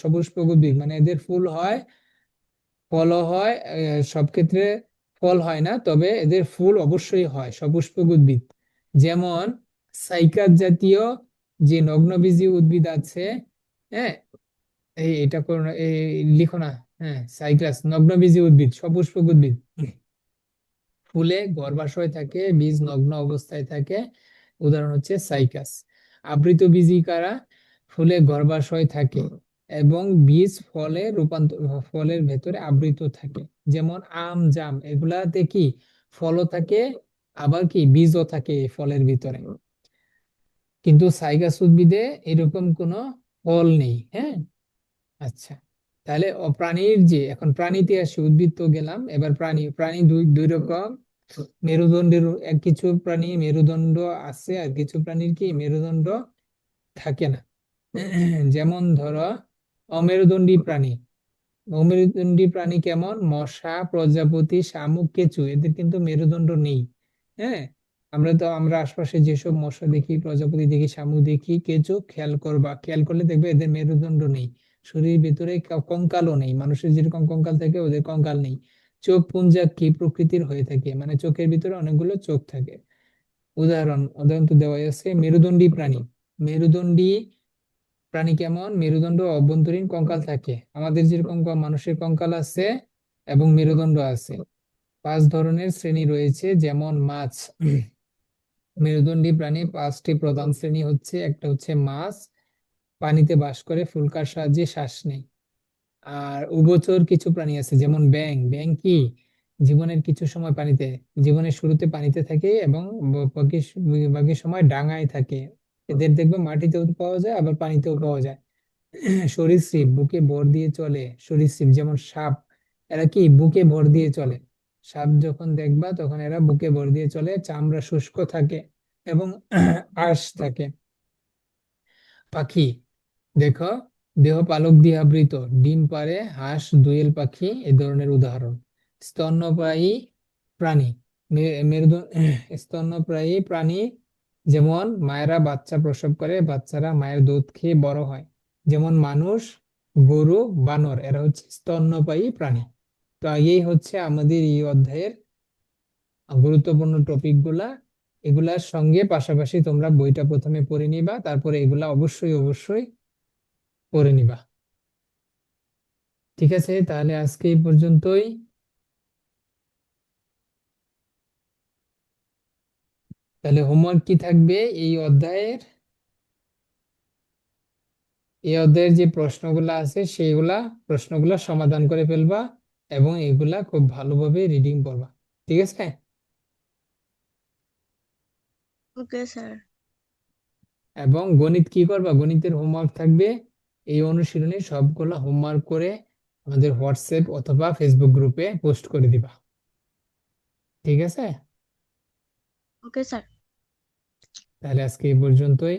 সপুষ্পক উদ্ভিদ, মানে এদের ফুল হয় ফলও হয়, সব ক্ষেত্রে ফল হয় না, তবে এদের ফুল অবশ্যই হয়, সপুষ্পক উদ্ভিদ। যেমন সাইকাস জাতীয় যে নগ্নবীজী উদ্ভিদ আছে, হ্যাঁ, এটা করো এই লিখো না, হ্যাঁ, সাইকাস নগ্নবীজী উদ্ভিদ, সপুষ্পক উদ্ভিদ, ফুলে গর্ভাশয় থাকে, বীজ নগ্ন অবস্থায় থাকে, উদাহরণ হচ্ছে সাইকাস। আবৃত বীজী কারা, ফুলে গর্ভাশয় থাকে এবং বীজ ফলে রূপান্তর, ফলের ভেতরে আবৃত থাকে, যেমন আম জাম, এগুলাতে কি ফলও থাকে, আবার কি বীজও থাকে এই ফলের ভিতরে। কিন্তু সাইকাস উদ্ভিদে এরকম কোনো ফল নেই। হ্যাঁ, আচ্ছা, তাহলে প্রাণীর যে, এখন প্রাণীতে আসি, উদ্ভিদ তো গেলাম, এবার প্রাণী, প্রাণী দুই দুই রকম। মেরুদণ্ডের কিছু প্রাণী মেরুদণ্ড আছে, আর কিছু প্রাণীর কি মেরুদণ্ড থাকে না। যেমন ধরো অমেরুদণ্ডী প্রাণী, অমেরুদণ্ডী প্রাণী কেমন, মশা, প্রজাপতি, শামুক, কেঁচু, এদের কিন্তু মেরুদণ্ড নেই। হ্যাঁ, আমরা আশপাশে যেসব মশা দেখি, প্রজাপতি দেখি, শামুক দেখি, কেঁচু, খেয়াল করবা, খেয়াল করলে দেখবে এদের মেরুদণ্ড নেই। শরীরের ভিতরে কঙ্কালও নেই, মানুষের যেরকম কঙ্কাল থাকে ওদের কঙ্কাল নেই। চোখ পুঞ্জাক্ষী প্রকৃতির হয়ে থাকে, মানে চোখের ভিতরে অনেকগুলো চোখ থাকে। উদাহরণ তো দেওয়া আছে, মেরুদণ্ডী প্রাণী, মেরুদণ্ডী প্রাণী কেমন, মেরুদণ্ড অভ্যন্তরীণ কঙ্কাল থাকে, আমাদের যেরকম মানুষের কঙ্কাল আছে এবং মেরুদণ্ড আছে। 5 ধরনের শ্রেণী রয়েছে, যেমন মাছ। মেরুদণ্ডী প্রাণী 5টি প্রধান শ্রেণী হচ্ছে, একটা হচ্ছে মাছ, পানিতে বাস করে, ফুলকার সাহায্যে শ্বাস নেয়। আর উভচর কিছু প্রাণী আছে, যেমন ব্যাং, ব্যাং কি জীবনের কিছু সময় পানিতে, জীবনের শুরুতে পানিতে থাকে এবং বাকি বাকি সময় ডাঙায় থাকে। এদের দেখবে মাটিতেও পাওয়া যায়, আবার পানিতেও পাওয়া যায়। সরীসৃপ, বুকে ভর দিয়ে চলে, সরীসৃপ যেমন সাপ, এরা কি বুকে ভর দিয়ে চলে। সাপ যখন দেখবা তখন এরা বুকে ভর দিয়ে চলে, চামড়া শুষ্ক থাকে এবং আঁশ থাকে। পাখি, দেখো, দেহ পালক দিয়ে আবৃত, ডিম পাড়ে, হাঁস, দোয়েল পাখি এ ধরনের উদাহরণ। স্তন্যপায়ী প্রাণী, মেরুদণ্ড, স্তন্যপায়ী প্রাণী, যেমন মায়েরা বাচ্চা প্রসব করে, বাচ্চারা মায়ের দুধ খেয়ে বড় হয়, যেমন মানুষ, গরু, বানর, এরা হচ্ছে স্তন্যপায়ী প্রাণী। তো এই হচ্ছে আমাদের এই অধ্যায়ের গুরুত্বপূর্ণ টপিক গুলা। এগুলার সঙ্গে পাশাপাশি তোমরা বইটা প্রথমে পড়ে নিবা, তারপরে এগুলা অবশ্যই অবশ্যই পড়ে নিবা। ঠিক আছে, তাহলে আজকে এই পর্যন্তই। তাহলে হোমওয়ার্ক কি থাকবে, এই অধ্যায়ের যে প্রশ্নগুলো আছে সেইগুলা প্রশ্নগুলা সমাধান করে ফেলবা এবং এগুলা খুব ভালোভাবে রিডিং করবা। ঠিক আছে, ওকে স্যার। এবং গণিত কি করবা, গণিতের হোমওয়ার্ক থাকবে, এই অনুশীলনী সবগুলা হোমওয়ার্ক করে আমাদের হোয়াটসঅ্যাপ অথবা ফেসবুক গ্রুপে পোস্ট করে দিবা। ঠিক আছে, ওকে স্যার। তাহলে আজকে এই পর্যন্তই।